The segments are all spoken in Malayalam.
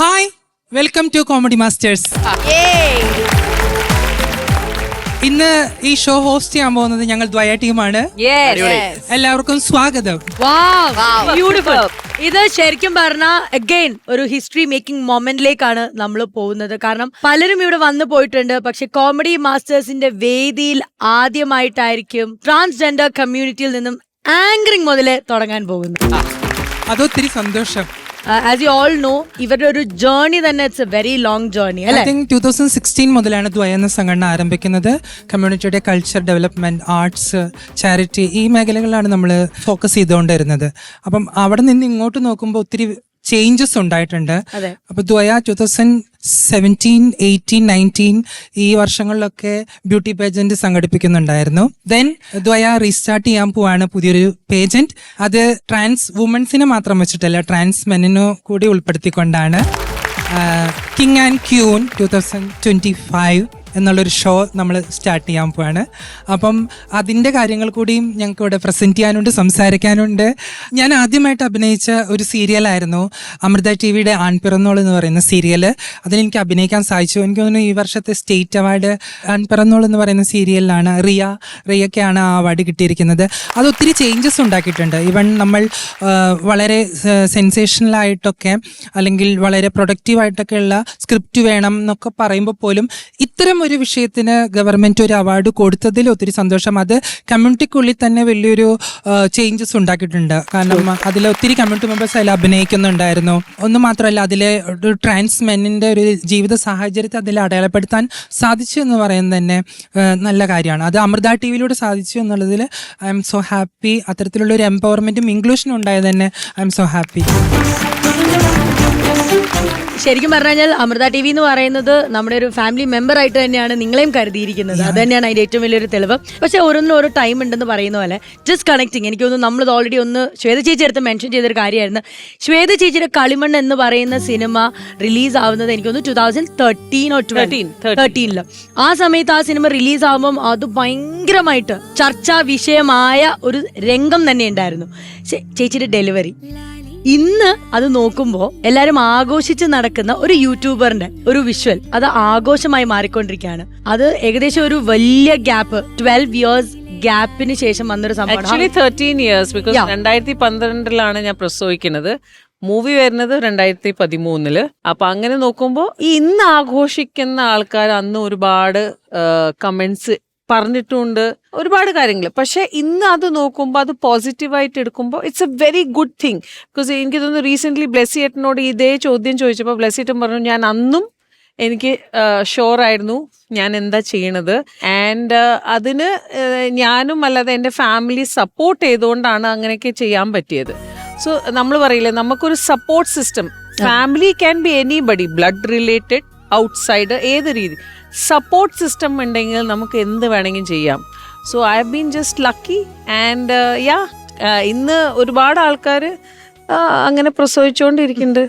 Hi, welcome to comedy masters. ഇന്ന് ഈ ഷോ ഹോസ്റ്റ് ചെയ്യാൻ പോകുന്നത് ഞങ്ങൾ ദ്വയ ടീമാണ്. എല്ലാവർക്കും സ്വാഗതം. ഇത് ശരിക്കും പറഞ്ഞാൽ അഗൈൻ ഒരു ഹിസ്റ്ററി മേക്കിംഗ് മൊമെന്റിലേക്കാണ് നമ്മൾ പോകുന്നത്. കാരണം പലരും ഇവിടെ വന്നു പോയിട്ടുണ്ട്, പക്ഷെ കോമഡി മാസ്റ്റേഴ്സിന്റെ വേദിയിൽ ആദ്യമായിട്ടായിരിക്കും ട്രാൻസ്ജെൻഡർ കമ്മ്യൂണിറ്റിയിൽ നിന്നും ആങ്കറിംഗ് മുതലേ തുടങ്ങാൻ പോകുന്നു. അതൊത്തിരി സന്തോഷം. ആസ് യു ഓൾ നോ, ഇവരുടെ ഒരു ജേർണി തന്നെ it's A very long journey അല്ലേ. ഐ തിങ്ക് 2016 മുതലാണ് ദ്വയ എന്ന സംഘടന ആരംഭിക്കുന്നത്. കമ്മ്യൂണിറ്റിയുടെ കൾച്ചർ ഡെവലപ്മെന്റ്, ആർട്സ്, ചാരിറ്റി ഈ മേഖലകളിലാണ് നമ്മൾ ഫോക്കസ് ചെയ്തുകൊണ്ടിരുന്നത്. അപ്പം അവിടെ നിന്ന് ഇങ്ങോട്ട് നോക്കുമ്പോൾ ഒത്തിരി ചേഞ്ചസ് ഉണ്ടായിട്ടുണ്ട്. അപ്പൊ ദ്വയ 2017, 18, 19 ഈ വർഷങ്ങളിലൊക്കെ ബ്യൂട്ടി പേജന്റ് സംഘടിപ്പിക്കുന്നുണ്ടായിരുന്നു. ദെൻ ദ്വയ റീസ്റ്റാർട്ട് ചെയ്യാൻ പോവാണ് പുതിയൊരു പേജന്റ്. അത് ട്രാൻസ് വുമൻസിനെ മാത്രം വെച്ചിട്ടല്ല, ട്രാൻസ് മെന്നിനു കൂടി ഉൾപ്പെടുത്തിക്കൊണ്ടാണ് കിങ് ആൻഡ് ക്യൂൻ 2025 എന്നുള്ളൊരു ഷോ നമ്മൾ സ്റ്റാർട്ട് ചെയ്യാൻ പോവാണ്. അപ്പം അതിൻ്റെ കാര്യങ്ങൾ കൂടിയും ഞങ്ങൾക്ക് ഇവിടെ പ്രസൻറ്റ് ചെയ്യാനുണ്ട്, സംസാരിക്കാനുണ്ട്. ഞാൻ ആദ്യമായിട്ട് അഭിനയിച്ച ഒരു സീരിയലായിരുന്നു അമൃത ടിവിയുടെ ആൺപിറന്നോൾ എന്ന് പറയുന്ന സീരിയൽ. അതിലെനിക്ക് അഭിനയിക്കാൻ സാധിച്ചു. എനിക്ക് തോന്നുന്നു ഈ വർഷത്തെ സ്റ്റേറ്റ് അവാർഡ് ആൺപിറന്നോൾ എന്ന് പറയുന്ന സീരിയലിലാണ് റിയയ്ക്കാണ് ആ അവാർഡ് കിട്ടിയിരിക്കുന്നത്. അത് ഒത്തിരി ചേഞ്ചസ് ഉണ്ടാക്കിയിട്ടുണ്ട്. ഈവൻ നമ്മൾ വളരെ സെൻസേഷണലായിട്ടൊക്കെ അല്ലെങ്കിൽ വളരെ പ്രൊഡക്റ്റീവായിട്ടൊക്കെയുള്ള സ്ക്രിപ്റ്റ് വേണം എന്നൊക്കെ പറയുമ്പോൾ പോലും ഇത്തരം ഒരു വിഷയത്തിന് ഗവൺമെന്റ് ഒരു അവാർഡ് കൊടുത്തതിൽ ഒത്തിരി സന്തോഷം. അത് കമ്മ്യൂണിറ്റിക്കുള്ളിൽ തന്നെ വലിയൊരു ചേഞ്ചസ് ഉണ്ടാക്കിയിട്ടുണ്ട്. കാരണം അതിൽ ഒത്തിരി കമ്മ്യൂണിറ്റി മെമ്പേഴ്സ് അതിൽ അഭിനയിക്കുന്നുണ്ടായിരുന്നു. ഒന്നും മാത്രമല്ല, അതിലെ ഒരു ട്രാൻസ് മെന്നിന്റെ ഒരു ജീവിത സാഹചര്യത്തെ അതിൽ അടയാളപ്പെടുത്താൻ സാധിച്ചു എന്ന് പറയുന്നത് തന്നെ നല്ല കാര്യമാണ്. അത് അമൃത ടിവിയിലൂടെ സാധിച്ചു എന്നുള്ളതിൽ ഐ എം സോ ഹാപ്പി. അത്തരത്തിലുള്ള ഒരു എംപവർമെന്റും ഇൻക്ലൂഷനും ഉണ്ടായത് തന്നെ ഐ എം സോ ഹാപ്പി. ശരിക്കും പറഞ്ഞു കഴിഞ്ഞാൽ അമൃത ടി വി എന്ന് പറയുന്നത് നമ്മുടെ ഒരു ഫാമിലി മെമ്പർ ആയിട്ട് തന്നെയാണ് നിങ്ങളെയും കരുതിയിരിക്കുന്നത്. അത് തന്നെയാണ് അതിന്റെ ഏറ്റവും വലിയൊരു തെളിവ്. പക്ഷെ ഓരോന്നിനും ടൈം ഉണ്ടെന്ന് പറയുന്ന പോലെ ജസ്റ്റ് കണക്റ്റിംഗ്. എനിക്ക് തോന്നുന്നു നമ്മൾ ഓൾറെഡി ഒന്ന് ശ്വേത ചേച്ചി അടുത്ത് മെൻഷൻ ചെയ്തൊരു കാര്യമായിരുന്നു. ശ്വേത ചേച്ചിയുടെ കളിമണ്ണ് എന്ന് പറയുന്ന സിനിമ റിലീസ് ആവുന്നത് എനിക്ക് തോന്നുന്നു 2013 ആ സമയത്ത് ആ സിനിമ റിലീസ് ആവുമ്പം അത് ഭയങ്കരമായിട്ട് ചർച്ചാ വിഷയമായ ഒരു രംഗം തന്നെ ഉണ്ടായിരുന്നു. ചേച്ചിയുടെ ഡെലിവറി ഇന്ന് അത് നോക്കുമ്പോൾ എല്ലാരും ആഘോഷിച്ച് നടക്കുന്ന ഒരു യൂട്യൂബറിന്റെ ഒരു വിഷ്വൽ അത് ആഘോഷമായി മാറിക്കൊണ്ടിരിക്കുകയാണ്. അത് ഏകദേശം ഒരു വലിയ ഗ്യാപ്പ്, 12 years ഗ്യാപ്പിന് ശേഷം വന്നൊരു സംഭവം. ആക്ച്വലി 13 years, ബിക്കോസ് 2012 ഞാൻ പ്രസവിക്കുന്നത്. മൂവി വരുന്നത് 2013. അപ്പൊ അങ്ങനെ നോക്കുമ്പോൾ ഈ ഇന്ന് ആഘോഷിക്കുന്ന ആൾക്കാർ അന്ന് ഒരുപാട് കമന്റ്സ് പറഞ്ഞിട്ടുണ്ട്, ഒരുപാട് കാര്യങ്ങൾ. പക്ഷെ ഇന്ന് അത് നോക്കുമ്പോൾ അത് പോസിറ്റീവായിട്ട് എടുക്കുമ്പോൾ it's A very good thing. Because എനിക്ക് തോന്നുന്നു റീസെന്റ് ബ്ലെസ്സിയേട്ടനോട് ഇതേ ചോദ്യം ചോദിച്ചപ്പോൾ ബ്ലെസ്സിയേട്ടൻ പറഞ്ഞു, ഞാൻ അന്നും എനിക്ക് ഷുവറായിരുന്നു ഞാൻ എന്താ ചെയ്യണത്. ആൻഡ് അതിന് ഞാനും അല്ലാതെ എൻ്റെ ഫാമിലി സപ്പോർട്ട് ചെയ്തുകൊണ്ടാണ് അങ്ങനെയൊക്കെ ചെയ്യാൻ പറ്റിയത്. സോ നമ്മൾ പറയില്ലേ, നമുക്കൊരു support system, family can be anybody, blood related, outside, ഏത് രീതി സപ്പോർട്ട് സിസ്റ്റം ഉണ്ടെങ്കിൽ നമുക്ക് എന്ത് വേണമെങ്കിലും ചെയ്യാം. So I have been just lucky. And ഇന്ന് ഒരുപാട് ആൾക്കാർ അങ്ങനെ പ്രസവിച്ചുകൊണ്ടിരിക്കുന്നുണ്ട്.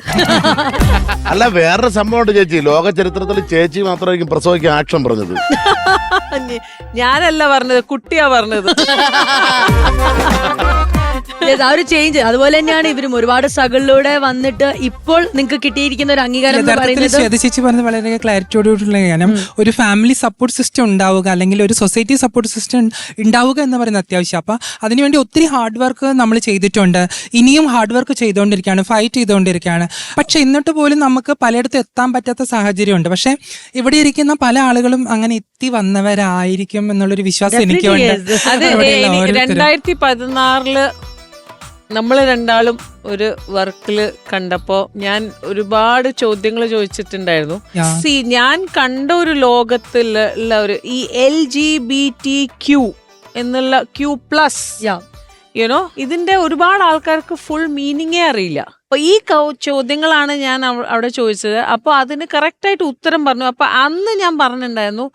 അല്ല, വേറൊരു സംഭവമുണ്ട് ചേച്ചി. ലോക ചരിത്രത്തിൽ ചേച്ചി മാത്രമായിരിക്കും പ്രസവിക്കാൻ ആക്ഷൻ പറഞ്ഞത്. ഞാനല്ല പറഞ്ഞത്, കുട്ടിയാ പറഞ്ഞത്. ആ ഒരു ചേഞ്ച് അതുപോലെ തന്നെയാണ് ഇവരും ഒരുപാട് സ്ട്രഗിളിലൂടെ വന്നിട്ട് ഇപ്പോൾ നിങ്ങൾക്ക് കിട്ടിയിരിക്കുന്ന ഒരു അംഗീകാരം എന്ന് പറയുന്നത്. ചേച്ചി പറഞ്ഞത് വളരെ ക്ലാരിറ്റിയോടുള്ള കാര്യം. ഒരു ഫാമിലി സപ്പോർട്ട് സിസ്റ്റം ഉണ്ടാവുക അല്ലെങ്കിൽ ഒരു സൊസൈറ്റി സപ്പോർട്ട് സിസ്റ്റം ഉണ്ടാവുക എന്ന് പറയുന്നത് അത്യാവശ്യം. അപ്പൊ അതിനുവേണ്ടി ഒത്തിരി ഹാർഡ് വർക്ക് നമ്മൾ ചെയ്തിട്ടുണ്ട്, ഇനിയും ഹാർഡ് വർക്ക് ചെയ്തുകൊണ്ടിരിക്കുകയാണ്, ഫൈറ്റ് ചെയ്തുകൊണ്ടിരിക്കുകയാണ്. പക്ഷെ എന്നിട്ട് പോലും നമുക്ക് പലയിടത്തും എത്താൻ പറ്റാത്ത സാഹചര്യമുണ്ട്. പക്ഷെ ഇവിടെ ഇരിക്കുന്ന പല ആളുകളും അങ്ങനെ എത്തി വന്നവരായിരിക്കും എന്നുള്ളൊരു വിശ്വാസം എനിക്കുണ്ട്. 2016 നമ്മൾ രണ്ടാളും ഒരു വർക്കില് കണ്ടപ്പോ ഞാൻ ഒരുപാട് ചോദ്യങ്ങൾ ചോദിച്ചിട്ടുണ്ടായിരുന്നു. ഞാൻ കണ്ട ഒരു ലോകത്തിലുള്ള ഒരു ഈ LGBT എന്നുള്ള Q+, യുനോ ഇതിന്റെ ഒരുപാട് ആൾക്കാർക്ക് ഫുൾ മീനിങ്ങേ അറിയില്ല. അപ്പൊ ഈ ചോദ്യങ്ങളാണ് ഞാൻ അവിടെ ചോദിച്ചത്. അപ്പൊ അതിന് കറക്റ്റായിട്ട് ഉത്തരം പറഞ്ഞു. അപ്പൊ അന്ന് ഞാൻ പറഞ്ഞിട്ടുണ്ടായിരുന്നു,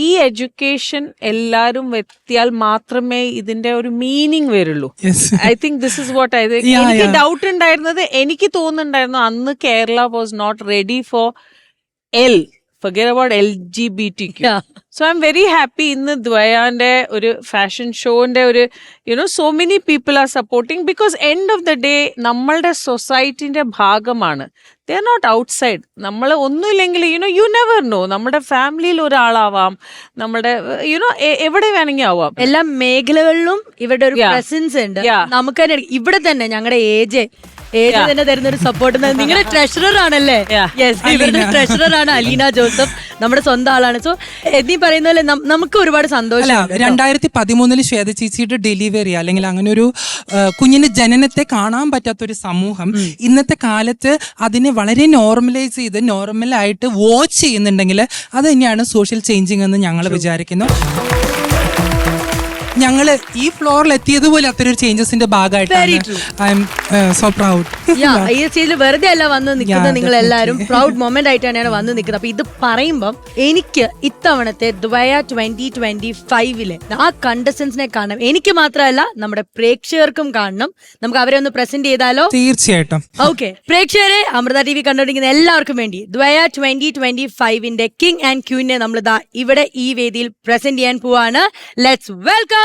ഈ എഡ്യൂക്കേഷൻ എല്ലാരും എത്തിയാൽ മാത്രമേ ഇതിന്റെ ഒരു മീനിങ് വരുള്ളൂ. I think this is what എനിക്ക് ഡൗട്ട് ഉണ്ടായിരുന്നത്. എനിക്ക് തോന്നുന്നുണ്ടായിരുന്നു അന്ന് Kerala was not ready for forget about LGBTQ. Yeah. So I'm very happy ഇന്ന് ദ്വയാന്റെ ഒരു ഫാഷൻ ഷോന്റെ ഒരു so many people are supporting because end of the day നമ്മളുടെ സൊസൈറ്റിന്റെ ഭാഗമാണ്. They are not outside. നമ്മൾ ഒന്നുമില്ലെങ്കിൽ you never know. നമ്മുടെ ഫാമിലിയിൽ ഒരാളാവാം, നമ്മുടെ എവിടെ വേണമെങ്കിൽ ആവാം. എല്ലാ മേഖലകളിലും ഇവരുടെ ഒരു Yeah. പ്രസൻസ് ഉണ്ട്. Yeah. നമുക്ക് തന്നെ ഇവിടെ തന്നെ ഞങ്ങളുടെ ഏജ് തന്നെ തരുന്ന ഒരു സപ്പോർട്ട്. നിങ്ങളുടെ ട്രഷറർ ആണല്ലേ? Yeah. യെസ്, ഇവരുടെ ട്രഷറർ ആണ് അലീന ജോസഫ്, നമ്മുടെ സ്വന്തം ആളാണ്. സോ എന്നീ പറയുന്ന പോലെ നമുക്ക് ഒരുപാട് സന്തോഷം. 2013 ശ്വേത ചേച്ചിയുടെ ഡെലിവറി അല്ലെങ്കിൽ അങ്ങനെ ഒരു കുഞ്ഞിന്റെ ജനനത്തെ കാണാൻ പറ്റാത്തൊരു സമൂഹം ഇന്നത്തെ കാലത്ത് അതിനെ വളരെ നോർമലൈസ് ചെയ്ത് നോർമലായിട്ട് വാച്ച് ചെയ്യുന്നുണ്ടെങ്കിൽ അത് തന്നെയാണ് സോഷ്യൽ ചേഞ്ചിങ് എന്ന് ഞങ്ങൾ വിചാരിക്കുന്നു. ഞങ്ങള് ഈ ഫ്ലോറിൽ എത്തിയതുപോലെ അത്രയൊരു ചേഞ്ചസിന്റെ ഭാഗമായിട്ടാണ്. I M so proud. ഈ സ്റ്റേജിൽ വെറുതെ അല്ല വന്ന് നിൽക്കുന്നത്, നിങ്ങൾ എല്ലാവരും പ്രൗഡ് മൊമെന്റ് ആയിട്ട് തന്നെയാണ് വന്ന് നിൽക്കുന്നത്. അപ്പൊ ഇത് പറയുമ്പം എനിക്ക് ഇത്തവണത്തെ ദ്വയ 2025 ആ കണ്ടസ്റ്റൻസിനെ കാണണം. എനിക്ക് മാത്രമല്ല നമ്മുടെ പ്രേക്ഷകർക്കും കാണണം. നമുക്ക് അവരെ ഒന്ന് പ്രസന്റ് ചെയ്താലോ? തീർച്ചയായിട്ടും. ഓക്കെ, പ്രേക്ഷകരെ, അമൃത TV കണ്ടുകൊണ്ടിരിക്കുന്ന എല്ലാവർക്കും വേണ്ടി ദ്വയ 2025 കിങ് ആൻഡ് ക്വീനെ നമ്മൾ ഇവിടെ ഈ വേദിയിൽ പ്രസന്റ് ചെയ്യാൻ പോവാണ്. Let's welcome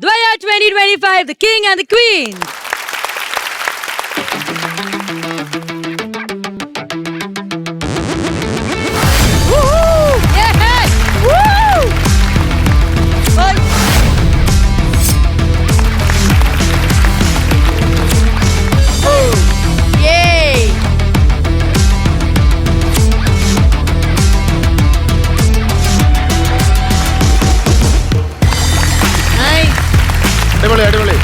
Dwaya 2025, the king and the queen. അടിപൊളി അടിപൊളി.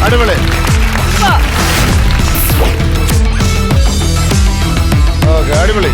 അടിപൊളി. ഓക്കെ, അടിപൊളി.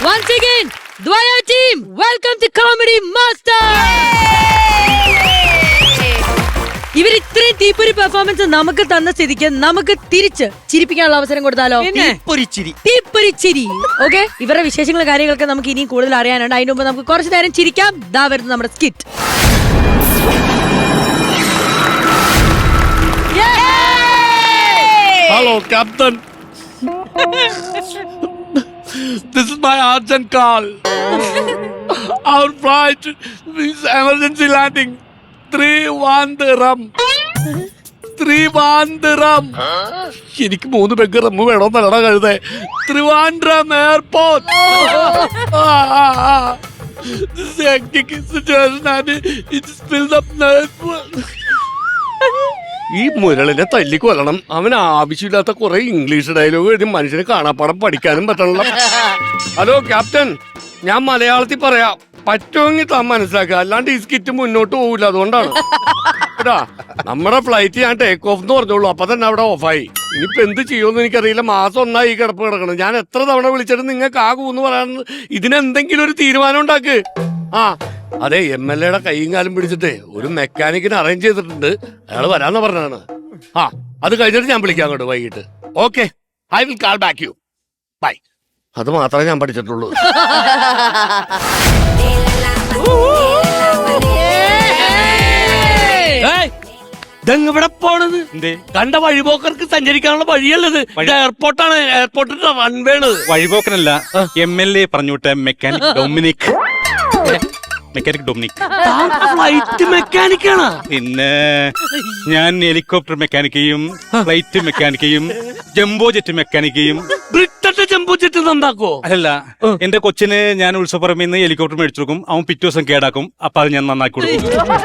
Once again, Dwaya team, welcome to Comedy Master. ഇവർ ഇത്രയും തീപ്പൊരി പെർഫോമൻസ് നമുക്ക് തന്ന സ്ഥിതിക്ക് നമുക്ക് തിരിച്ച് ചിരിപ്പിക്കാനുള്ള അവസരം കൊടുത്താലോ? തീപ്പൊരി ചിരി. ഓക്കെ, ഇവരുടെ വിശേഷങ്ങളും കാര്യങ്ങളൊക്കെ നമുക്ക് ഇനിയും കൂടുതൽ അറിയാനുണ്ട്. അതിന് മുമ്പ് നമുക്ക് കുറച്ചു നേരം ചിരിക്കാം. ദാ വരുന്നു നമ്മുടെ skit. Hello, Captain. This is my urgent call. Our flight is emergency landing. 3-1 എനിക്ക് 3 പെഗ് റമ്മ് വേണമെന്നല്ലടാ കഴുതേ. Trivandrum airport. This is a hectic situation and it spilled up. ഈ മുരളിനെ തല്ലിക്കൊല്ലണം. അവന് ആവശ്യമില്ലാത്ത കുറെ ഇംഗ്ലീഷ് ഡയലോഗ് എഴുതി മനുഷ്യന് കാണാപ്പാടം പഠിക്കാനും പറ്റണല്ലോ. ഹലോ ക്യാപ്റ്റൻ, ഞാൻ മലയാളത്തിൽ പറയാം, പറ്റുമെങ്കിൽ താൻ മനസ്സിലാക്കുക, അല്ലാണ്ട് ഈ സ്കിറ്റ് മുന്നോട്ട് പോകില്ല. അതുകൊണ്ടാണ് കേട്ടാ. നമ്മുടെ ഫ്ലൈറ്റ് ഞാൻ ടേക്ക് ഓഫ് എന്ന് പറഞ്ഞോളൂ, അപ്പൊ തന്നെ അവിടെ ഓഫായി. ഇനിയിപ്പോ എന്ത് ചെയ്യുമെന്ന് എനിക്കറിയില്ല. മാസം ഒന്നായി ഈ കിടപ്പ് കിടക്കണം. ഞാൻ എത്ര തവണ വിളിച്ചിട്ട് നിങ്ങൾക്ക് ആകൂന്ന് പറയാൻ, ഇതിനെന്തെങ്കിലും ഒരു തീരുമാനം ഉണ്ടാക്ക്. ആ അതെ, MLA കൈയും കാലും പിടിച്ചിട്ട് ഒരു മെക്കാനിക്കിനെ അറേഞ്ച് ചെയ്തിട്ടുണ്ട്. അയാൾ വരാന്ന് പറഞ്ഞാണ്. ആ അത് കഴിഞ്ഞിട്ട് ഞാൻ വിളിക്കാം അങ്ങോട്ട് വൈകിട്ട്. Okay, I will call back you. Bye. അത് മാത്രമേ ഞാൻ പഠിച്ചിട്ടുള്ളൂ. ഇതെവിടെ പോണത്? കണ്ട വഴിപോക്കർക്ക് സഞ്ചരിക്കാനുള്ള വഴിയല്ലത്. എയർപോർട്ടാണ്, എയർപോർട്ടിന്റെ റൺവേണ്. വഴിപോക്കനല്ല, MLA പറഞ്ഞുവിട്ട മെക്കാനിക് ഡൊമിനിക്. ഫ്ലൈറ്റ് മെക്കാനിക്കാണ്. പിന്നെ ഞാൻ ഹെലികോപ്റ്റർ മെക്കാനിക്കെയും ഫ്ലൈറ്റ് മെക്കാനിക്കെയും ജംബോ ജെറ്റ് മെക്കാനിക്കെയും. ബ്രിട്ടന്റെ ജംബോ ജെറ്റ് നന്നാക്കോ? അല്ല, എന്റെ കൊച്ചിന് ഞാൻ ഉത്സവപ്പറമ്പിൽ നിന്ന് ഹെലികോപ്റ്റർ മേടിച്ചു കൊടുക്കും, അവൻ പിറ്റേ ദിവസം കേടാക്കും, അപ്പൊ അത് ഞാൻ നന്നാക്കി കൊടുക്കും.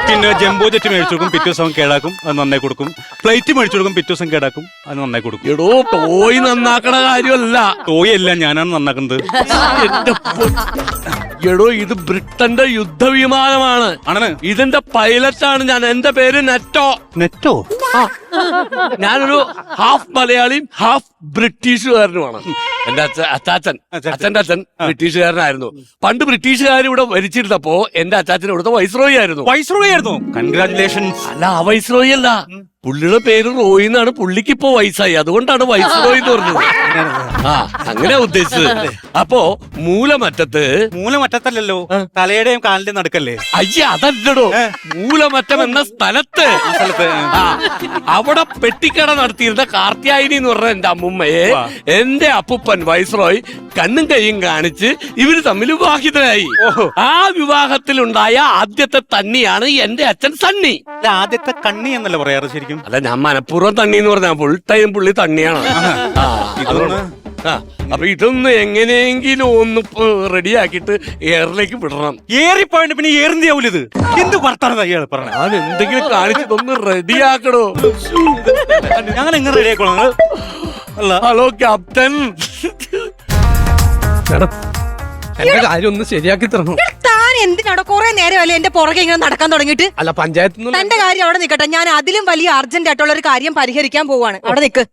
പിന്നെ ജംബോ ജെറ്റ് മേടിച്ചു കൊടുക്കും, പിറ്റേ ദിവസം കേടാക്കും, അത് നന്നായി കൊടുക്കും. ഫ്ലൈറ്റ് മേടിച്ചു കൊടുക്കും, പിറ്റേ ദിവസം കേടാക്കും, അത് നന്നായി കൊടുക്കും. എടോ, ടോയ് നന്നാക്കണ കാര്യമല്ല. ടോയ് അല്ല, ഞാനാണ് നന്നാക്കുന്നത്. എടോ, ഇത് ബ്രിട്ടന്റെ യുദ്ധവിമാനമാണ്. ഇതിന്റെ പൈലറ്റാണ് ഞാൻ. എന്റെ പേര് നെറ്റോ. നെറ്റോ? ഞാനൊരു ഹാഫ് മലയാളിയും ഹാഫ് ബ്രിട്ടീഷുകാരനുമാണ്. എന്റെ അച്ഛന്റെ അച്ഛൻ ബ്രിട്ടീഷുകാരനായിരുന്നു. പണ്ട് ബ്രിട്ടീഷുകാർ ഇവിടെ ഭരിച്ചിരുന്നപ്പോ എന്റെ അച്ചാച്ചൻ ഇവിടുത്തെ വൈസ്രോയി ആയിരുന്നു. വൈസ്രോയി ആയിരുന്നു? കൺഗ്രാറ്റുലേഷൻസ്. അല്ല, ആ വൈസ്രോയി അല്ല, പുള്ളിയുടെ പേര് റോയി എന്നാണ്. പുള്ളിക്ക് ഇപ്പോ വയസ്സായി, അതുകൊണ്ടാണ് വൈസ്രോയി എന്ന് പറഞ്ഞത്. ആ അങ്ങനെ ഉദ്ദേശിച്ചത്. അപ്പോ മൂലമറ്റത്തല്ലോ, തലയുടെയും കാലിന്റെയും നടുക്കല്ലേ? അയ്യ, അതല്ലടോ. മൂലമറ്റം എന്ന സ്ഥലത്ത് അവിടെ പെട്ടിക്കട നടത്തിയിരുന്ന കാർത്യായനി എന്ന് പറഞ്ഞ എന്റെ അമ്മുമ്മയെ എന്റെ അപ്പൂപ്പൻ വൈസ്രോയ് കണ്ണും കൈയും കാണിച്ച് ഇവര് തമ്മിൽ വിവാഹിതരായി. ആ വിവാഹത്തിലുണ്ടായ ആദ്യത്തെ തണ്ണിയാണ് എന്റെ അച്ഛൻ സണ്ണി. ആദ്യത്തെ കണ്ണി എന്നല്ല പറയാറ് ശരിക്കും? അല്ല, ഞാൻ മനഃപൂർവ്വം തണ്ണി എന്ന് പറഞ്ഞ ഫുൾ ടൈം പുള്ളി തണ്ണിയാണ്. അപ്പൊ ഇതൊന്ന് എങ്ങനെയെങ്കിലും ഒന്ന് റെഡിയാക്കിട്ട് എയറിലേക്ക് വിടണം. ഏറിപ്പോയിട്ട് പിന്നെ ഏറിന്തിയാവൂല. ഇത് എന്ത് വർത്താനം ഇയാൾ പറഞ്ഞ? ഞാൻ എന്തെങ്കിലും കാണിച്ചിട്ടൊന്ന് റെഡിയാക്കണോ? ഞങ്ങൾ എങ്ങനെ റെഡിയാക്കണോ? ഹലോ ക്യാപ്റ്റൻ, എന്റെ കാര്യം ഒന്ന് ശരിയാക്കി തരണം. താൻ എന്തിനാണോ കുറെ നേരമല്ലേ എന്റെ പുറകെ ഇങ്ങനെ നടക്കാൻ തുടങ്ങിയിട്ട്? അല്ല, പഞ്ചായത്ത് തന്റെ കാര്യം അവിടെ നിൽക്കട്ടെ. ഞാൻ അതിലും വലിയ അർജന്റ് ആയിട്ടുള്ള ഒരു കാര്യം പരിഹരിക്കാൻ പോവാണ്. അവിടെ നിൽക്ക്.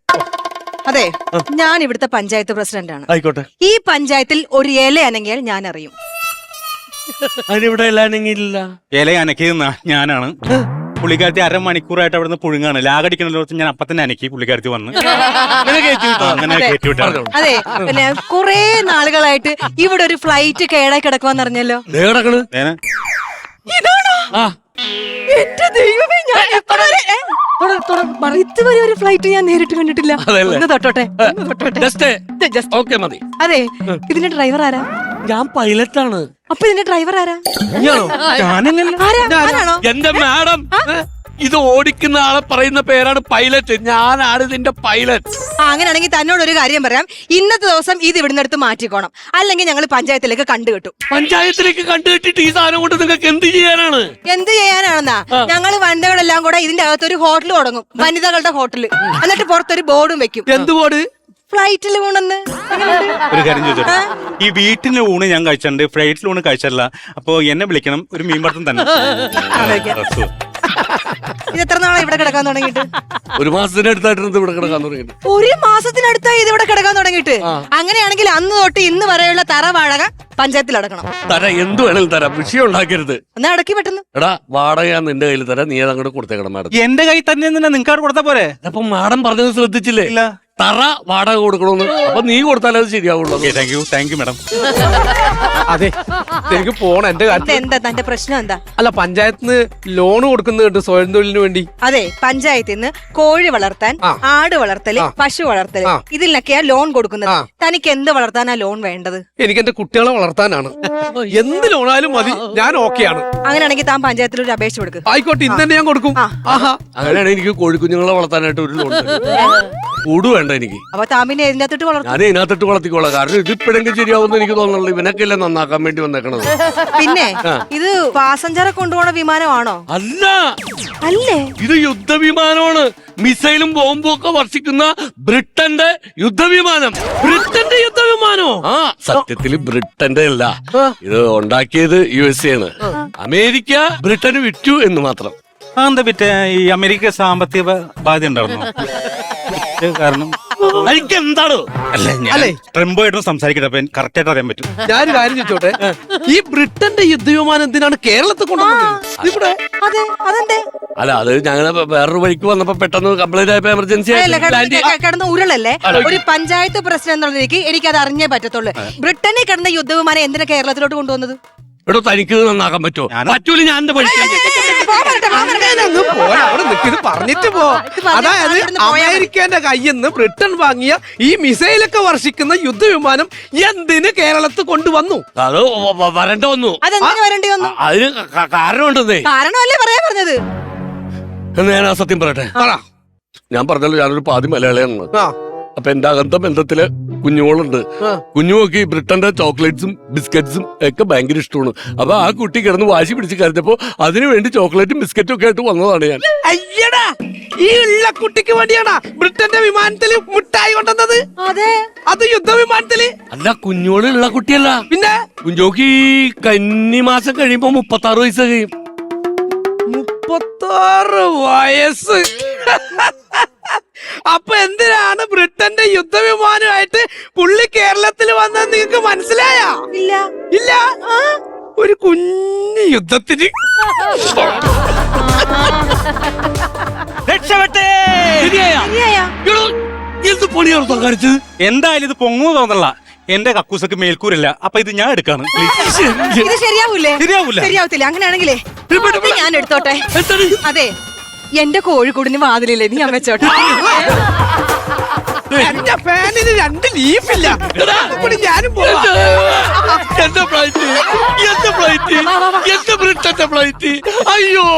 അതെ, ഞാൻ ഇവിടുത്തെ പഞ്ചായത്ത് പ്രസിഡന്റ് ആണ്. ആയിക്കോട്ടെ. ഈ പഞ്ചായത്തിൽ ഒരു ഇല അനങ്ങിയാൽ ഞാൻ അറിയും. അതിനിവിടെ ഇല്ല. ഇല അനക്കിയത് ഞാനാണ്. പുള്ളിക്കാരത്തി അരമണിക്കൂറായിട്ട് അവിടെ നിന്ന് പുഴുങ്ങാണ്. ലാഗടിക്കണല്ലോ, ഞാൻ അപ്പൊ തന്നെ അനക്കി. പുള്ളിക്കാരത്തി വന്ന് അങ്ങനെ കയറ്റിവിട്ടാണ്. അതെ, പിന്നെ കുറെ നാളുകളായിട്ട് ഇവിടെ ഒരു ഫ്ലൈറ്റ് കേടായി കിടക്കുവാന്ന് അറിഞ്ഞല്ലോ. ഇതാണോ? എന്റെ ദൈവമേ, ഞാൻ ഇതുവരെ ഒരു ഫ്ലൈറ്റ് ഞാൻ നേരിട്ട് കണ്ടിട്ടില്ല. ഒന്ന് തൊട്ടോട്ടെ. അതെ, ഇതിന്റെ ഡ്രൈവർ ആരാ? ഞാൻ പൈലറ്റാണ്. അപ്പൊ ഇതിന്റെ ഡ്രൈവർ ആരാ? എന്റെ മാഡം, ഇത് ഓടിക്കുന്ന ആളെ പറയുന്ന പേരാണ് പൈലറ്റ്. ഞാനാണ് ഇതിന്റെ പൈലറ്റ്. അങ്ങനെയാണെങ്കിൽ തന്നോട് ഒരു കാര്യം പറയാം. ഇന്നത്തെ ദിവസം ഇത് ഇവിടുന്ന് എടുത്ത് മാറ്റിക്കോണം, അല്ലെങ്കിൽ ഞങ്ങൾ പഞ്ചായത്തിലേക്ക് കണ്ടുകെട്ടും. പഞ്ചായത്തിലേക്ക് കണ്ടുകെട്ടിട്ട് ഈ സാധനം കൊണ്ട് നിങ്ങൾക്ക് എന്ത് ചെയ്യാനാണ്? എന്ത് ചെയ്യാനാണെന്നാ, ഞങ്ങൾ വനിതകളെല്ലാം കൂടെ ഇതിന്റെ അകത്തൊരു ഹോട്ടൽ തുടങ്ങും, വനിതകളുടെ ഹോട്ടല്. എന്നിട്ട് പുറത്തൊരു ബോർഡും വെക്കും. എന്ത് ബോർഡ്? ഫ്ലൈറ്റിൽ ഊണെന്ന്. ഒരു കാര്യം ചോദിച്ചോ, ഈ വീട്ടിലെ ഊണ് ഞാൻ കഴിച്ചിട്ടുണ്ട്, ഫ്ലൈറ്റിൽ ഊണ് കഴിച്ചിട്ടില്ല. അപ്പൊ എന്നെ വിളിക്കണം, ഒരു മീൻ പടത്തം തന്നെ. ഇത് എത്ര നാളെ ഇവിടെ കിടക്കാൻ തുടങ്ങിയിട്ട്? ഒരു മാസത്തിനടുത്തായിട്ടുണ്ട് ഇവിടെ കിടക്കാൻ തുടങ്ങിയിട്ട്. ഒരു മാസത്തിനടുത്തായി ഇത് ഇവിടെ കിടക്കാൻ തുടങ്ങിയിട്ട്. അങ്ങനെയാണെങ്കിൽ അന്ന് തൊട്ട് ഇന്ന് വരെയുള്ള തറ വാടക പഞ്ചായത്തിൽ അടക്കണം. തരാം, എന്ത് വേണേലും തരാം, വിഷയം ഉണ്ടാക്കരുത്. എന്നാ അടക്കി പെട്ടെന്ന്. എടാ വാടക ഞാൻ നിന്റെ കയ്യിൽ തരാം, നീ അതങ്ങോട്ട് കൊടുത്തേക്കണം മാഡം. എന്റെ കയ്യിൽ തന്നെ നിങ്ങൾക്ക് അവിടെ കൊടുത്താ പോരെ? അപ്പൊ മാഡം പറഞ്ഞത് ശ്രദ്ധിച്ചില്ലേ? ഇല്ല. തറ വാടക കൊടുക്കണമെന്ന്. അപ്പൊ നീ കൊടുത്താലേ അത് ശരിയാവുള്ളൂ. Thank you madam. അതെ, എനിക്ക് പോണം എന്റെ കാര്യം. എന്താ തന്റെ പ്രശ്നം എന്താ? അല്ല, പഞ്ചായത്തിന് ലോൺ കൊടുക്കുന്നുണ്ട് സ്വയം തൊഴിലിന് വേണ്ടി. അതെ, പഞ്ചായത്തിൽ നിന്ന് കോഴി വളർത്താൻ, ആട് വളർത്തല്, പശു വളർത്തല്, ഇതിനൊക്കെയാ ലോൺ കൊടുക്കുന്നത്. തനിക്ക് എന്ത് വളർത്താനാ ലോൺ വേണ്ടത്? എനിക്ക് എന്റെ കുട്ടികളെ വളർത്താനാണ്. എന്ത് ലോണായാലും മതി, ഞാൻ ഓക്കെയാണ്. അങ്ങനെയാണെങ്കിൽ താൻ പഞ്ചായത്തിൽ ഒരു അപേക്ഷ കൊടുക്ക്. ആയിക്കോട്ടെ, ഇന്ന് തന്നെ ഞാൻ കൊടുക്കും. ആഹാ, അങ്ങനെയാണ് എനിക്ക് കോഴിക്കുഞ്ഞുങ്ങളെ വളർത്താനായിട്ട് ഒരു ലോൺ കൂട് വേണ്ട എനിക്ക്. അപ്പൊ താൻ പിന്നെ ഇതിനകത്തിട്ട് വളർത്തും. ഞാൻ ഇതിനകത്തിട്ട് വളർത്തിക്കോളാം. കാരണം ഇത് ഇപ്പോഴെങ്കിലും ശരിയാവുമെന്ന് എനിക്ക് തോന്നുന്നുള്ളൂ. ഇവനൊക്കെയല്ലേ നന്നാക്കാൻ വേണ്ടി വന്നേക്കണത്. പിന്നെ ഇത് പാസഞ്ചറെ കൊണ്ടുപോണ വിമാനമാണോ? അല്ല, അല്ലേ? ഇത് യുദ്ധവിമാനമാണ്. മിസൈലും ബോംബും ഒക്കെ വർഷിക്കുന്ന ബ്രിട്ടന്റെ യുദ്ധവിമാനം. ബ്രിട്ടന്റെ യുദ്ധവിമാനോ? ആ, സത്യത്തിൽ ബ്രിട്ടന്റെ അല്ല, ഇത് ഉണ്ടാക്കിയത് USA ആണ്. അമേരിക്ക ബ്രിട്ടന് വിറ്റു എന്ന് മാത്രം. എന്താ പറ്റേ ഈ അമേരിക്ക സാമ്പത്തിക ബാധ്യത ഉണ്ടായിരുന്നു കാരണം എനിക്ക് എന്താണ്? അല്ലേ, ട്രംപുമായിട്ട് സംസാരിക്കട്ടെ, അപ്പൊ കറക്റ്റ് ആയിട്ട് അറിയാൻ പറ്റും. ഞാനൊരു കാര്യം ചോദിച്ചോട്ടെ, ഈ ബ്രിട്ടന്റെ യുദ്ധവിമാനം എന്തിനാണ് കേരളത്തിൽ കൊണ്ടുവന്നത്? ഇവിടെ അതെ, അതെന്തേ? അല്ല, അത് ഞങ്ങൾ വേറൊരു വഴിക്ക് വന്നപ്പോ പെട്ടെന്ന് കംപ്ലൈന്റ് ആയപ്പോ എമർജൻസി കിടന്ന ഉരുളല്ലേ? ഒരു പഞ്ചായത്ത് പ്രസിഡന്റ് എന്നുള്ള രീതിക്ക് എനിക്ക് അത് അറിഞ്ഞേ പറ്റത്തുള്ളൂ. ബ്രിട്ടനിൽ കിടന്ന യുദ്ധവിമാനം എന്തിനാ കേരളത്തിലോട്ട് കൊണ്ടുവന്നത്? എടോ, തനിക്ക് നന്നാക്കാൻ പറ്റുമോ? പറ്റൂല, ഞാൻ എന്റെ പഠിക്കാൻ. അവിടെ നിൽക്കിത് പറഞ്ഞിട്ട് പോ. അതായത് അമേരിക്കന്റെ കയ്യിൽ നിന്ന് ബ്രിട്ടൻ വാങ്ങിയ ഈ മിസൈലൊക്കെ വർഷിക്കുന്ന യുദ്ധവിമാനം എന്തിന് കേരളത്തിൽ കൊണ്ടുവന്നു? അത് വരണ്ട വന്നു. അതെന്തിനു വരേണ്ടി വന്നു? അതിന് കാരണമുണ്ടെന്നേ. കാരണമല്ലേ പറയാൻ പറഞ്ഞത്? എന്ന് ഞാൻ ആ സത്യം പറയട്ടെ. ഞാൻ പറഞ്ഞല്ലോ, ഞാനൊരു പാതി മലയാളിയാണ്. അപ്പൊ എന്റെ അകത്ത ബന്ധത്തില് കുഞ്ഞുങ്ങളുണ്ട്. കുഞ്ഞുമൊക്കെ ഈ ബ്രിട്ടന്റെ ചോക്ലേറ്റ്സും ബിസ്ക്കറ്റ്സും ഒക്കെ ഭയങ്കര ഇഷ്ടമാണ്. അപ്പൊ ആ കുട്ടി കിടന്ന് വാശി പിടിച്ച് കരുതപ്പോ അതിനു വേണ്ടി ചോക്ലേറ്റും ബിസ്ക്കറ്റും ഒക്കെ ആയിട്ട് വന്നതാണ് ഞാൻ. അയ്യടാ, ഈ ഉള്ള കുട്ടിക്ക് വേണ്ടിയാണോ ബ്രിട്ടന്റെ വിമാനത്തില് മുട്ടായി കൊണ്ടുവന്നത്? അതെ, അത് യുദ്ധവിമാനത്തില്. അല്ല, കുഞ്ഞോളുള്ള കുട്ടിയല്ല. പിന്നെ കുഞ്ഞോക്ക് ഈ കന്നി മാസം കഴിയുമ്പോ 36 വയസ്സ് കഴിയും. 36 വയസ്സ്. അപ്പൊ എന്തിനാണ് ബ്രിട്ടന്റെ യുദ്ധവിമാനമായിട്ട് പുള്ളി കേരളത്തിൽ വന്നത്? നിങ്ങൾക്ക് മനസ്സിലായ? ഇല്ല. ഇല്ല, ഒരു കുഞ്ഞു യുദ്ധത്തിന്. രക്ഷപ്പെട്ടേ. എന്ത് പൊളിയാണ് കാണിച്ചത്? എന്തായാലും ഇത് പൊങ്ങു തോന്നല്ല. എന്റെ കക്കൂസക്ക് മേൽക്കൂരല്ല, അപ്പൊ ഇത് ഞാൻ എടുക്കാണ്. ഇത് ശരിയാവൂലേ? ശരിയാവൂല. ശരിയാവത്തില്ല. അങ്ങനെയാണെങ്കിലേ ഇത് ഞാൻ എടുത്തോട്ടെ. അതെ, എന്റെ കോഴിക്കൂടിന് വാതിലില്ലേ, നീ ഞാൻ വെച്ചോട്ടെ. എന്റെ ഫാനിന് 2 ലീഫില്ല. ഞാനും പോവാ. എന്റെ ഫ്ലൈറ്റ്, എന്റെ ഫ്ലൈറ്റ്, എന്റെ ബ്രിട്ടന്റെ ഫ്ലൈറ്റ്. അയ്യോ,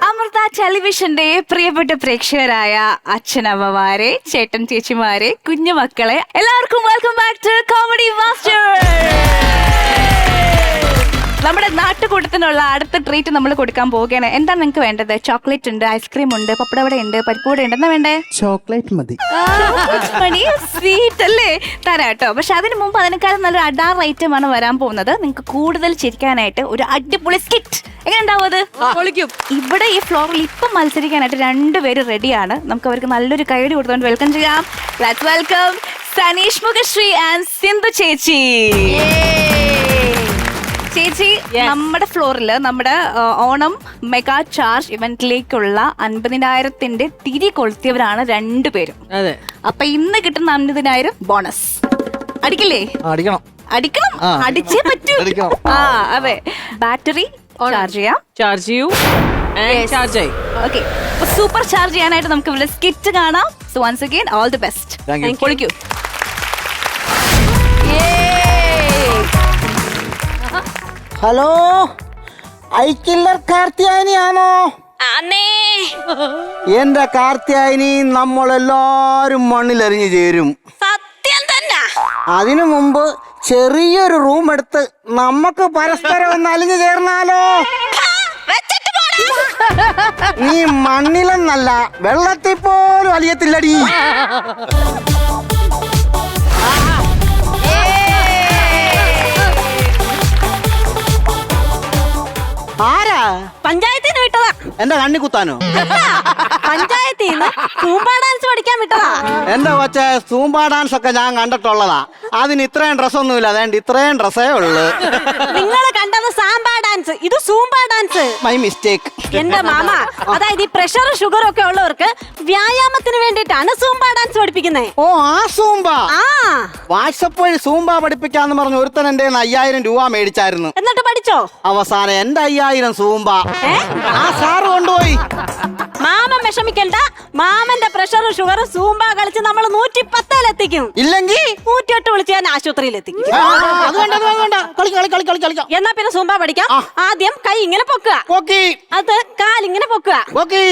അമൃത ടെലിവിഷന്റെ പ്രിയപ്പെട്ട പ്രേക്ഷകരായ അച്ഛനമ്മമാരെ, ചേട്ടൻ ചേച്ചിമാരെ, കുഞ്ഞുമക്കളെ, എല്ലാവർക്കും welcome back to comedy master. നമ്മുടെ നാട്ടുകൂട്ടത്തിനുള്ള അടുത്ത ട്രീറ്റ് നമ്മൾ കൊടുക്കാൻ പോവുകയാണ്. എന്താണ് നിങ്ങൾക്ക് വേണ്ടത്? ചോക്ലേറ്റ് ഉണ്ട്, ഐസ്ക്രീം ഉണ്ട്, പപ്പടവട ഉണ്ട്, പരിപ്പുവട ഉണ്ട്. എന്താ വേണ്ടേ? ചോക്ലേറ്റ് മതി. സ്വീറ്റ് അല്ലേ? തരാട്ടോ. പക്ഷെ അതിന് മുമ്പ് അതിനേക്കാളും നല്ലൊരു അഡാർ ഐറ്റം ആണ് വരാൻ പോകുന്നത്. നിങ്ങൾക്ക് കൂടുതൽ ചിരിക്കാനായിട്ട് ഒരു അടിപൊളി സ്കിറ്റ്. എങ്ങനെ ഉണ്ടാവും അത്? പൊളിക്കും. ഇവിടെ ഈ ഫ്ലോറിൽ ഇപ്പം മത്സരിക്കാനായിട്ട് 2 പേര് റെഡിയാണ്. നമുക്ക് അവർക്ക് നല്ലൊരു കൈയടി കൊടുത്തുകൊണ്ട് വെൽക്കം ചെയ്യാം. Let's welcome Saneesh Mukhashree and Sindhu ചേച്ചി. ചേച്ചി, നമ്മുടെ ഫ്ലോറിൽ നമ്മുടെ ഓണം മെഗാ ചാർജ് ഇവന്റിലേക്കുള്ള 50,000 തിരി കൊളുത്തിയവരാണ് 2 പേരും. അതെ. അപ്പൊ ഇന്ന് കിട്ടുന്ന 50,000 ബോണസ്. അടിക്കില്ലേ? അടിക്കണം. അടിക്കണം, അടിച്ചേ പറ്റൂ. ആ, അതെ. ബാറ്ററി ചാർജ് ചെയ്യാം. ചാർജ് ചെയ്യൂ. ചാർജ് ആയി. ഓക്കെ, സൂപ്പർ ചാർജ് ചെയ്യാനായിട്ട് നമുക്ക് ഇവിടെ സ്കിറ്റ് കാണാം. So once again all the best. പൊളിക്കൂ. ഹലോ, ഐ കില്ലർ കാർത്തിയായനിയാണോ? എന്റെ കാർത്തിയായനി, നമ്മളെല്ലാരും മണ്ണിലെറിഞ്ഞു ചേരും. സത്യം തന്നെ. അതിനു മുമ്പ് ചെറിയൊരു റൂം എടുത്ത് നമുക്ക് പരസ്പരം ഒന്ന് അലിഞ്ഞു ചേർന്നാലോ? നീ മണ്ണിലെന്നല്ല വെള്ളത്തിൽ പോലും അലിയത്തില്ലടി. ആരാ? പഞ്ചായത്തിന് വിട്ടതാ. എന്റെ കണ്ണി കുത്താനോ? പഞ്ചായത്തിൽ നിന്ന് സൂംബ ഡാൻസ് പഠിക്കാൻ വിട്ടതാ. എന്റെ കൊച്ചെ സൂംബ ഡാൻസ് ഒക്കെ ഞാൻ കണ്ടിട്ടുള്ളതാ. അതിന് ഇത്രയും ഡ്രസ്സൊന്നുമില്ല, അതേണ്ട ഇത്രയും ഡ്രസ്സേ ഉള്ളു. നിങ്ങൾ കണ്ടത് സാംബ ഡാൻസ്, ഇത് സൂംബ ഡാൻസ്. My mistake. എന്റെ മാമ, അതായത് ഈ പ്രഷർ ഷുഗർ ഒക്കെ ഉള്ളവർക്ക് വ്യായാമത്തിന് വേണ്ടിയിട്ടാണ് സൂംബ ഡാൻസ് പഠിപ്പിക്കുന്നത്. ഓ, ആ സൂംബ. ആ വാട്സപ്പ് വഴി സൂംബ പഠിപ്പിക്കാന്ന് പറഞ്ഞ് ഒരുത്തൻ എന്റെ 5000 രൂപ മേടിച്ചായിരുന്നു. എന്നിട്ട് പഠിച്ചോ? അവസാനം എന്റെ 5000 സൂംബ ആ സാറ് കൊണ്ടുപോയി. മാമൻ വിഷമിക്കണ്ട, മാമന്റെ പ്രഷറും ഷുഗറും സൂംബ കളിച്ച് നമ്മൾ 110-ലെത്തിക്കും. ഇല്ലെങ്കിൽ 108 വിളിച്ച് ഞാൻ ആശുപത്രിയിൽ എത്തിക്കും. അത് വേണ്ട, അത് വേണ്ട. കളിക്കാം. എന്നാ പിന്നെ സൂംബ പഠിക്കാം. ആദ്യം കൈ ഇങ്ങനെ പൊക്കുക, ഓക്കേ. അത് കാലിങ്ങനെ പൊക്കുക. ഓക്കേ.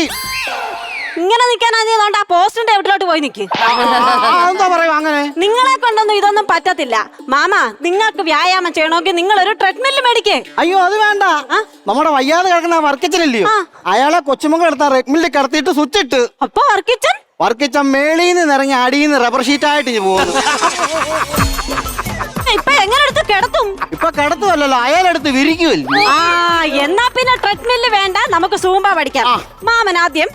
ഇങ്ങനെ നിൽക്കാനാ നീ ആ പോസ്റ്റിന്റെ എവിടോട്ട് പോയി നിൽക്ക്. എന്താ പറയുക അങ്ങനെ? നിങ്ങളെ കൊണ്ടൊന്നും ഇതൊന്നും പറ്റത്തില്ല മാമ. നിങ്ങൾക്ക് വ്യായാമം ചെയ്യണമെങ്കിൽ നിങ്ങൾ ഒരു ട്രെഡ്മില്ല് മേടിക്കേ. അയ്യോ, അത് വേണ്ട. നമ്മുടെ വയ്യാതെ കിടക്കുന്ന വർക്കിച്ചനില്ലയോ, അയാളെ കൊച്ചുമകൾ എടുത്ത റെഡ്മില്ലിൽ കിടത്തിയിട്ട് സ്വിച്ച് ഇട്ട്. അപ്പൊ വർക്കിച്ചൻ മേളീന്ന് ഇറങ്ങി അടിയിന്ന് റബ്ബർ ഷീറ്റായിട്ട് പോകുന്നു. ഇപ്പൊ എങ്ങനെ എടുത്ത് കിടത്തും? ഇപ്പൊ കിടത്തുമല്ലോ, അയാളെടുത്ത് വിരിക്കുമല്ലോ. എന്നാ പിന്നെ ട്രെഡ്മില്ല് വേണ്ട, നമുക്ക് സൂംബ പഠിക്കാം. മാമൻ ആദ്യം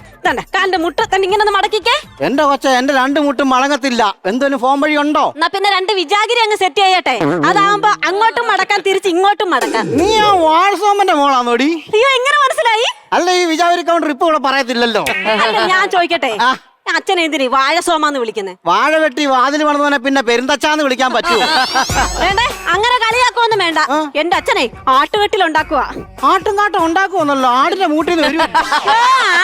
കാലിന്റെ മുട്ട് തന്നെ ഇങ്ങനെ ഒന്ന് മടക്കിക്കേ. എന്റെ കൊച്ച, എന്റെ 2 മുട്ടും മടങ്ങത്തില്ല. എന്തോലും ഫോം വഴി ഉണ്ടോ? എന്നാ പിന്നെ 2 വിജാഗിരി അങ്ങ് സെറ്റ് ചെയ്യട്ടെ. അതാവുമ്പോ അങ്ങോട്ടും മടക്കാൻ, തിരിച്ച് ഇങ്ങോട്ടും മടക്കാം. നീ ആ വാൾസോമന്റെ മോളാന്നോടി? അയ്യോ, എങ്ങനെ മനസ്സിലായി? അല്ല, ഈ വിജാഗിരി കൗണ്ടർ ഇപ്പൊ ഇവിടെ പറയത്തില്ലല്ലോ. ഞാൻ ചോദിക്കട്ടെ, അച്ഛൻ എന്തിനീ വാഴ സോമാന്ന് വിളിക്കുന്നത്? വാഴ വെട്ടി വാതിൽ വളർന്നവനെ പിന്നെ പെരുന്തച്ചാന്ന് വിളിക്കാൻ പറ്റുമോ? വേണ്ടേ, അങ്ങനെ കളിയാക്കൊന്നും വേണ്ട. എന്റെ അച്ഛനെ ആട്ടുകെട്ടിലുണ്ടാക്കുക. ആട്ടും കാട്ടം ഉണ്ടാക്കുമെന്നല്ലോ, ആടിന്റെ മൂട്ടിന്ന് വരും.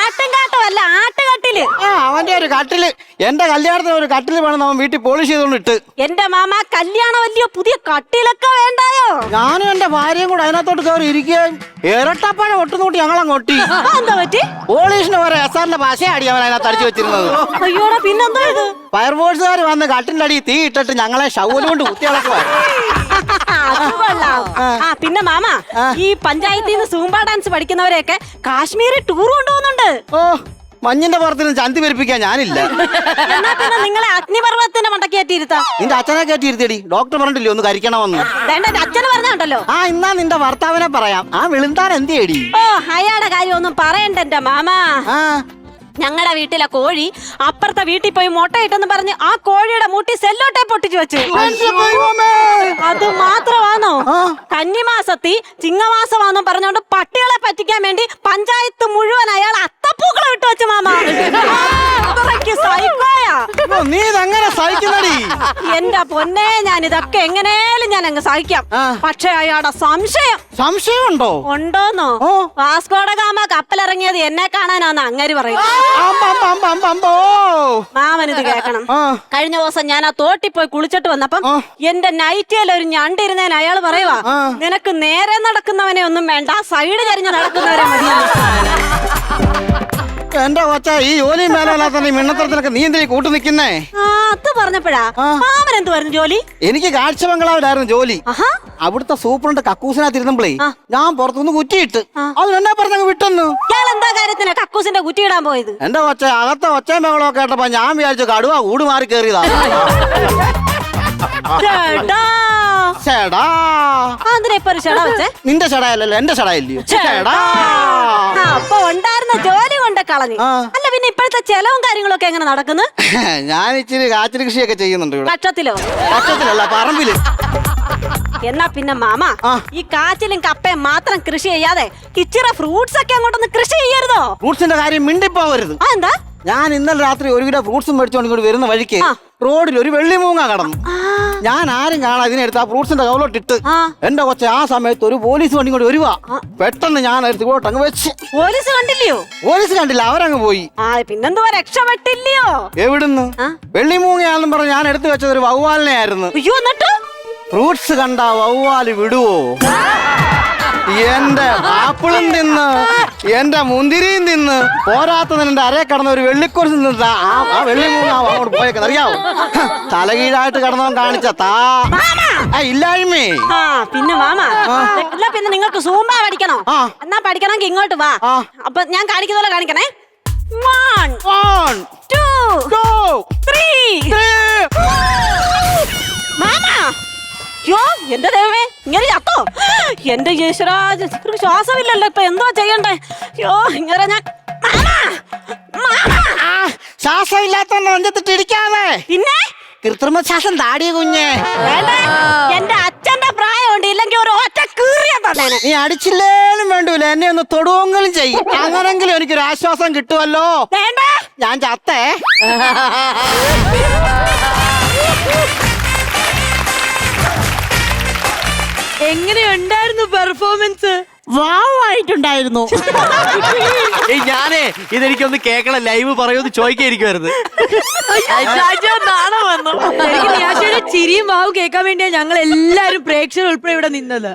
ആട്ടും കാട്ടമല്ല, ആട്ടുകെട്ടില്. അവന്റെ ഒരു കട്ടില്. എന്റെ കല്യാണത്തിന് ഒരു കട്ടില് വേണം അവൻ വീട്ടിൽ പോളിഷ് ചെയ്തോണ്ടിട്ട്. എന്റെ മാമ, കല്യാണം വലിയ പുതിയ കട്ടിലൊക്കെ വേണ്ടായോ? ഞാനും എന്റെ ഭാര്യയും കൂടെ അതിനകത്തോട്ട് കയറി ഇരിക്കുകയും ഇരട്ടപ്പഴം ഒട്ടുനൂട്ടി ഞങ്ങളങ്ങോട്ടി. എന്താ പറ്റി? പോളീഷിന് വരെ എസ്ആറിന്റെ ഭാഷയാടി അവൻ അതിനകത്ത് അടിച്ചു വെച്ചിരുന്നത്. അയ്യോടാ, പിന്നെന്താ ഇത്? ഫയർഫോഴ്സുകാർ വന്ന് കട്ടിന്റെ അടി തീ ഇട്ടിട്ട് ഞങ്ങളെ ഷൗല് കൊണ്ട് കുത്തിയിളക്കുവാ. പിന്നെ മാമ, ഈ പഞ്ചായത്തിൽ നിന്ന് സൂംബ ഡാൻസ് പഠിക്കുന്നവരെയൊക്കെ കാശ്മീരിൽ ടൂർ കൊണ്ടുപോകുന്നുണ്ട്. ഓ, മഞ്ഞിന്റെ പുറത്തിന് ചന്തി പെരുപ്പിക്കാൻ ഞാനില്ല. എന്നാ പിന്നെ നിങ്ങളെ അഗ്നിപർവ്വതത്തിന്റെ മണ്ടക്ക് കയറ്റിയിരുത്താം. നിന്റെ അച്ഛനെ കയറ്റിയിരുത്തിയടി. ഡോക്ടർ പറഞ്ഞില്ലേ ഒന്ന് കരിക്കണമെന്ന്? അച്ഛന് പറഞ്ഞുണ്ടല്ലോ. ഇന്നാ നിന്റെ ഭർത്താവിനെ പറയാം. വിളുന്താൻ എന്തിയടി? ഓ, അയാളുടെ കാര്യം ഒന്നും പറയണ്ട എന്റെ മാമ. ഞങ്ങളുടെ വീട്ടിലെ കോഴി അപ്പുറത്തെ വീട്ടിൽ പോയി മുട്ടയിട്ടെന്ന് പറഞ്ഞ് ആ കോഴിയുടെ മുട്ടി സെല്ലോട്ടെ പൊട്ടിച്ചു വെച്ചു. അത് മാത്രമാണോ, കന്നിമാസത്തി ചിങ്ങമാസമാണെന്നും പറഞ്ഞോണ്ട് പട്ടികളെ പറ്റിക്കാൻ വേണ്ടി പഞ്ചായത്ത് മുഴുവൻ അയാൾ അത്തപ്പൂക്കളെ വിട്ടു വെച്ചു മാമ. നീ ഇതെങ്ങനെ സഹിക്കുന്നടി? എന്റെ പൊന്നെ, ഞാൻ ഇതൊക്കെ എങ്ങനെയാലും ഞാൻ അങ്ങ് സഹിക്കാം. പക്ഷെ അയാളുടെ സംശയമുണ്ടോ? ഉണ്ടോന്നോ? വാസ്കോഡ ഗാമ കപ്പലിറങ്ങിയത് എന്നെ കാണാനാന്ന് അങ്ങേര് പറയും. മാമനിത് കേക്കണം. കഴിഞ്ഞ ദിവസം ഞാൻ ആ തോട്ടിൽ പോയി കുളിച്ചിട്ട് വന്നപ്പം എന്റെ നൈറ്റിയിൽ ഒരു ഞണ്ടിരുന്നേന് അയാൾ പറയുവാ, നിനക്ക് നേരെ നടക്കുന്നവനെ ഒന്നും വേണ്ട, സൈഡ് ചരിഞ്ഞ് നടക്കുന്നവരെ മതി. എന്റെ കൊച്ച, ഈ ജോലി മേലാത്ത മിണ്ണത്തരത്തിനൊക്കെ നീ എന്തിനാ കൂട്ടു നിൽക്കുന്നേ? അത് പറഞ്ഞപ്പോഴാ മാമൻ എന്ത് പറഞ്ഞു ജോലി? എനിക്ക് കാഴ്ച ബംഗ്ലാവിലായിരുന്നു ജോലി. അവിടുത്തെ സൂപ്രണ്ട് കക്കൂസിനകത്തിരുന്നപ്പോഴേ ഞാൻ പുറത്തുനിന്ന് കുറ്റിയിട്ട് അതിനെന്നെ പറഞ്ഞങ്ങ് വിട്ടെന്നു. ഇയാൾ എന്താ കാര്യത്തിനാ കക്കൂസിന്റെ കുറ്റിയിടാൻ പോയത്? എന്റെ കൊച്ച, അകത്തെ ഒച്ചയും ബഹളമൊക്കെ കേട്ടപ്പോ ഞാൻ വിചാരിച്ചു കടുവ കൂട് മാറി കയറിയതാ. നിന്റെ ഷടായല്ലോ, എന്റെ ഷടായില്ലയോ? അപ്പൊ ഉണ്ടായിരുന്ന ജോലി കൊണ്ട് കളഞ്ഞു. അല്ല പിന്നെ ഇപ്പോഴത്തെ ചെലവും കാര്യങ്ങളൊക്കെ എങ്ങനെ നടക്കുന്നു? ഞാൻ ഇച്ചിരി കാച്ചിരി കൃഷിയൊക്കെ ചെയ്യുന്നുണ്ട് ഇവിടെ. കക്ഷത്തിലല്ല, പറമ്പില്. എന്നാ പിന്നെ മാമ, ഈ കാച്ചിലും കപ്പയും മാത്രം കൃഷി ചെയ്യാതെ ഇച്ചിരി ഫ്രൂട്ട്സ് ഒക്കെ അങ്ങോട്ടൊന്ന് കൃഷി ചെയ്യരുതോ? ഫ്രൂട്ട്സിന്റെ കാര്യം മിണ്ടിപ്പോവരുത്. എന്താ? ഞാൻ ഇന്നലെ രാത്രി 1 കിലോ ഫ്രൂട്ട്സും മേടിച്ചോണ്ട് ഇങ്ങോട്ട് വരുന്ന വഴിക്ക് റോഡിൽ ഒരു വെള്ളിമൂങ്ങ കടന്നു. ഞാൻ ആരും കാണാൻ ഇതിനെടുത്ത് ആ ഫ്രൂട്ട്സിന്റെ കവലോട്ടിട്ട് എന്റെ കൊച്ച, ആ സമയത്ത് ഒരു പോലീസ് വണ്ടി കൂടി വരുവാ. പെട്ടെന്ന് ഞാൻ എടുത്ത് ഇങ്ങോട്ട് അങ്ങ് വെച്ച്. പോലീസ് കണ്ടില്ലയോ? പോലീസ് കണ്ടില്ല, അവരങ്ങ് പോയി. പിന്നെന്തുവാ, രക്ഷപ്പെട്ടില്ലയോ? എവിടുന്ന്? വെള്ളിമൂങ്ങയാണെന്നും പറഞ്ഞ് ഞാൻ എടുത്തു വെച്ചത് ഒരു വവ്വാലിനെ ആയിരുന്നു. ഫ്രൂട്ട്സ് കണ്ട വവ്വാല് വിടുവോ? എന്റെ ആപ്പിളും തിന്ന്, എന്റെ മുന്തിരിയും തിന്ന്, പോരാത്തതിന് എന്റെ അരയെ കടന്ന ഒരു വെള്ളിക്കുറിച്ച് നിന്നിട്ട് ആ വെള്ളിമൂങ്ങ അങ്ങോട്ട് പോയേക്കുന്നത് അറിയാവോ? തലകീഴായിട്ട് കടന്നവൻ കാണിച്ച ഇല്ലായ്മേ. ആ പിന്നെ മാമ അല്ല പിന്നെ നിങ്ങൾക്ക് സൂമ്പ പഠിക്കണോ? എന്നാ പഠിക്കണമെങ്കിൽ ഇങ്ങോട്ട് വാ. അപ്പൊ ഞാൻ കാണിക്കുന്ന പോലെ കാണിക്കണേ. 1 2 3 മാമ. യോ എന്റെ ദൈവമേ ഇങ്ങനെ ചത്തോ? എന്റെ യേശുരാജ് ശ്വാസമില്ലല്ലോ ഇപ്പൊ എന്തോ ചെയ്യണ്ടേ? യോ ഇങ്ങനെ ഞാൻ ശ്വാസമില്ലാത്ത നെഞ്ചത്തിട്ട് ഇടിക്കാതെ. പിന്നെ കൃത്രിമ ശ്വാസം താടിയ കുഞ്ഞെ. എന്റെ അച്ഛന്റെ പ്രായമുണ്ട്, ഇല്ലെങ്കിൽ ഒരു ഒറ്റ കീറിയ തന്നെ. നീ അടിച്ചില്ലേലും വേണ്ടൂല, എന്നെ ഒന്ന് തൊടുവെങ്കിലും ചെയ്യും. അങ്ങനെങ്കിലും എനിക്കൊരു ആശ്വാസം കിട്ടുമല്ലോ. വേണ്ട ഞാൻ ചത്തേ. എങ്ങനെയുണ്ടായിരുന്നു പെർഫോമൻസ്? വാവായിട്ടുണ്ടായിരുന്നു. ഞാനേ ഇതെനിക്കൊന്ന് കേക്കണം, ലൈവ് പറയുമെന്ന് ചോദിക്കായിരിക്കുമായിരുന്നു. ചിരിയും വാവ് കേൾക്കാൻ വേണ്ടിയാ ഞങ്ങൾ എല്ലാരും പ്രേക്ഷകർ ഉൾപ്പെടെ ഇവിടെ നിന്നത്.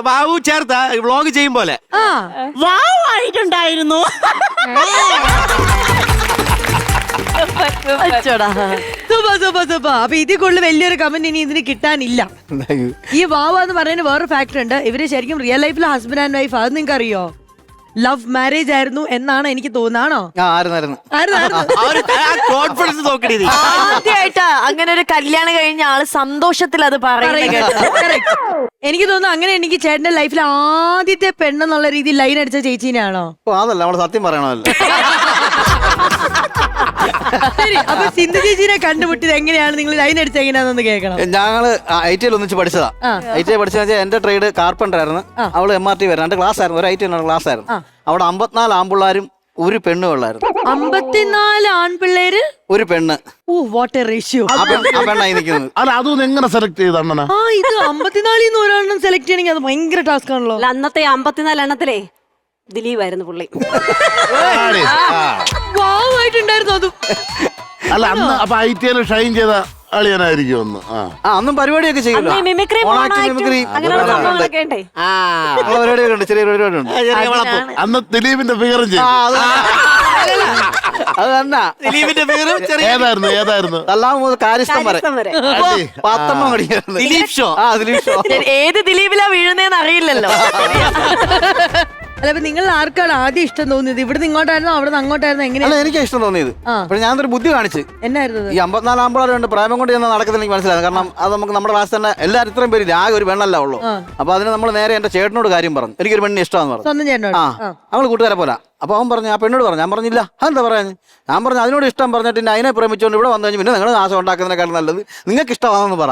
ബാബു ചേർത്ത വ്ളോഗ് ചെയ്യും പോലെ. വാവായിട്ടുണ്ടായിരുന്നു. അപ്പൊ ഇതിൽ കൂടുതൽ വലിയൊരു കമന്റ് ഇനി ഇതിന് കിട്ടാനില്ല. ഈ വാവ് എന്ന് പറയുന്ന വേറൊരു ഫാക്ടർ ഉണ്ട്. ഇവര് ശരിക്കും റിയൽ ലൈഫിൽ ഹസ്ബൻഡ് ആൻഡ് വൈഫ്, അത് നിങ്ങൾക്ക് അറിയോ? ലവ് മാരേജ് ആയിരുന്നു എന്നാണ് എനിക്ക് തോന്നാണോ? കോൺഫിഡൻസ് നോക്കണേ. ആദ്യമായിട്ടാ അങ്ങനെ ഒരു കല്യാണം കഴിഞ്ഞ ആള് സന്തോഷത്തിൽ അത് പറയുന്നത്. എനിക്ക് തോന്നുന്നു അങ്ങനെ എനിക്ക് ചേട്ടന്റെ ലൈഫിൽ ആദ്യത്തെ പെണ്ണെന്നുള്ള രീതിയിൽ ലൈൻ അടിച്ച ചേച്ചീനാണോ? അതല്ല, നമ്മള് സത്യം പറയണമല്ലോ. ശരി, അപ്പൊ സിന്ധു ചേച്ചീനെ കണ്ടുപിട്ടിയത് എങ്ങനെയാണ്? നിങ്ങൾ ലൈൻ അടിച്ച എങ്ങനെയാണെന്ന് കേൾക്കണം. ഞങ്ങള് ITL ഒന്നിച്ച് പഠിച്ചതാ. ITL പഠിച്ചെന്ന് വെച്ചാൽ എന്റെ ട്രേഡ് കാർപ്പൻ്റർ ആയിരുന്നു, അവള് MRT വരും. 2 ക്ലാസ് ആയിരുന്നു, ഒരു ITL ക്ലാസ് ആയിരുന്നു. അവിടെ 54 ആൺപിള്ളാരും ഒരു പെണ്ണും ഉള്ളായിരുന്നു. 54 ആൺപിള്ളേര് ഒരു പെണ്ണ്. What a ratio. പെണ്ണായി നിൽക്കുന്നത്. അല്ല അതൊന്നും എങ്ങനെ സെലക്ട് ചെയ്ത് അണ്ണനാ? ഇത് 54 ഒരെണ്ണം സെലക്ട് ചെയ്യണമെങ്കിൽ അത് ഭയങ്കര ടാസ്ക് ആണല്ലോ. അന്നത്തെ 54 എണ്ണത്തിലേ ദിലീപായിരുന്നു പുള്ളി. വാവായിട്ടുണ്ടായിരുന്നു അതും. അല്ല അന്ന് അപ്പൊ ITL ഷൈൻ ചെയ്ത അളിയനായിരിക്കും ഒന്ന്. അന്നും പരിപാടിയൊക്കെ ചെയ്യില്ല. പരിപാടിയൊക്കെ ഉണ്ട്, ചെറിയ പരിപാടിയുണ്ട്. അന്ന് ദിലീപിന്റെ ഫിഗറും ചെയ്യും. അത് തന്നെ ദിലീപിന്റെ പേരും ഏതായിരുന്നു കാര്യസ്ഥം വരെ പാത്തമ്മ പഠിക്കായിരുന്നു. ദിലീപ് ഷോ. ദിലീപ് ഷോ. ഏത് ദിലീപിലാ വീഴുന്നേന്ന് അറിയില്ലല്ലോ. അല്ല, നിങ്ങൾ ആർക്കാണ് ആദ്യം ഇഷ്ടം തോന്നിയത്? ഇവിടുന്ന് ഇങ്ങോട്ടായിരുന്നോ അവിടെ നിന്ന് അങ്ങോട്ടായിരുന്നോ? എങ്ങനെയാണ്? എനിക്ക് ഇഷ്ടം തോന്നിയത്. പക്ഷെ ഞാനൊരു ബുദ്ധി കാണിച്ച്. എന്നായിരുന്നു? ഈ 54 ആമ്പിളാരുണ്ട് പ്രേമം കൊണ്ട് ചെന്ന് നടക്കത്തില്ല, എനിക്ക് മനസ്സിലായത്. കാരണം അത് നമുക്ക് നമ്മുടെ ക്ലാസ് തന്നെ എല്ലാവരും ഇത്രയും പേര് ആകെ ഒരു പെണ്ണല്ല ഉള്ളൂ. അപ്പൊ അതിന് നമ്മൾ നേരെ എന്റെ ചേട്ടനോട് കാര്യം പറഞ്ഞു, എനിക്കൊരു പെണ്ണിന് ഇഷ്ടമാണെന്ന് പറഞ്ഞു. സ്വന്തം ചേട്ടനോട്? അവള് കൂട്ടുകാരെ പോലെ. അപ്പൊ അവൻ പറഞ്ഞു, ആ പെണ്ണോട് പറഞ്ഞു. ഞാൻ പറഞ്ഞില്ല. അതെന്താ പറയാൻ? ഞാൻ പറഞ്ഞു അതിനോട് ഇഷ്ടം പറഞ്ഞിട്ട് അതിനെ പ്രേമിച്ചുകൊണ്ട് ഇവിടെ വന്നു കഴിഞ്ഞാൽ പിന്നെ നിങ്ങൾ നാശം ഉണ്ടാക്കുന്നതിനേക്കാളും നല്ലത് നിങ്ങൾക്ക് ഇഷ്ടമാണെന്ന് പറ.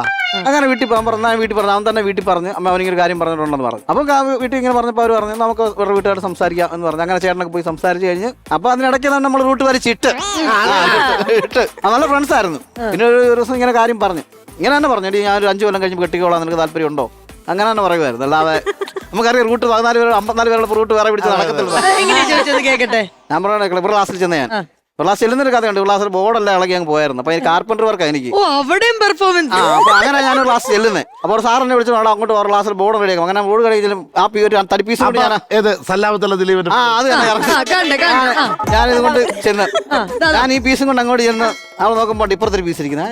അങ്ങനെ വീട്ടിൽ പോകാൻ പറഞ്ഞാൽ വീട്ടിൽ പറഞ്ഞു. അവൻ തന്നെ വീട്ടിൽ പറഞ്ഞു, അമ്മ അവനിങ്ങനെ കാര്യം പറഞ്ഞിട്ടുണ്ടെന്ന് പറഞ്ഞു. അപ്പം വീട്ടിൽ ഇങ്ങനെ പറഞ്ഞപ്പോൾ അവർ പറഞ്ഞു നമുക്ക് വേറെ വീട്ടുകാരോട് സംസാരിക്കാം എന്ന് പറഞ്ഞു. അങ്ങനെ ചേട്ടനൊക്കെ പോയി സംസാരിച്ച് കഴിഞ്ഞ് അപ്പൊ അതിനിടയ്ക്ക് തന്നെ നമ്മൾ റൂട്ട് വരച്ചിട്ട് നല്ല ഫ്രണ്ട്സ് ആയിരുന്നു. പിന്നെ ഒരു ദിവസം ഇങ്ങനെ കാര്യം പറഞ്ഞു, ഇങ്ങനെ തന്നെ പറഞ്ഞു, ഞാൻ ഒരു 5 കൊല്ലം കഴിഞ്ഞ് കെട്ടിക്കോളാം, നിനക്ക് താല്പര്യമുണ്ടോ? അങ്ങനെ തന്നെ പറയുമായിരുന്നു. അല്ലാതെ നമുക്കറിയാം റൂട്ട് 54 പേരുടെ റൂട്ട് വേറെ പിടിച്ച് നടക്കത്തില്ല. ഞാൻ പറഞ്ഞ ക്ലിബർ ക്ലാസ്സിൽ ചെന്ന് ഞാൻ ക്ലാസ് ചെല്ലുന്നൊരു കഥയുണ്ട്. ക്ലാസ്സിൽ ബോർഡെല്ലാം ഇളകി അങ്ങ് പോയായിരുന്നു. അപ്പൊ കാർപ്പൻ്റർ വർക്ക് എനിക്ക്. അപ്പൊ അങ്ങനെ ഞാനൊരു ക്ലാസ് ചെല്ലുന്നത്. അപ്പോൾ സാറിനെ വിളിച്ചു അങ്ങോട്ട് ഒരു ക്ലാസ്സിൽ ബോർഡ് റെഡിയാക്കും. അങ്ങനെ ബോർഡ് കഴിച്ചാലും ആ തടിപ്പീസ് കൊണ്ട് ഞാൻ ദിലീപിന്റെ അത് ഞാനിത് കൊണ്ട് ചെന്ന് ഞാൻ ഈ പീസും കൊണ്ട് അങ്ങോട്ട് ചെന്ന് അവൾ നോക്കുമ്പോൾ ഇപ്പുറത്തൊരു പീസ് ഇരിക്കുന്നത്.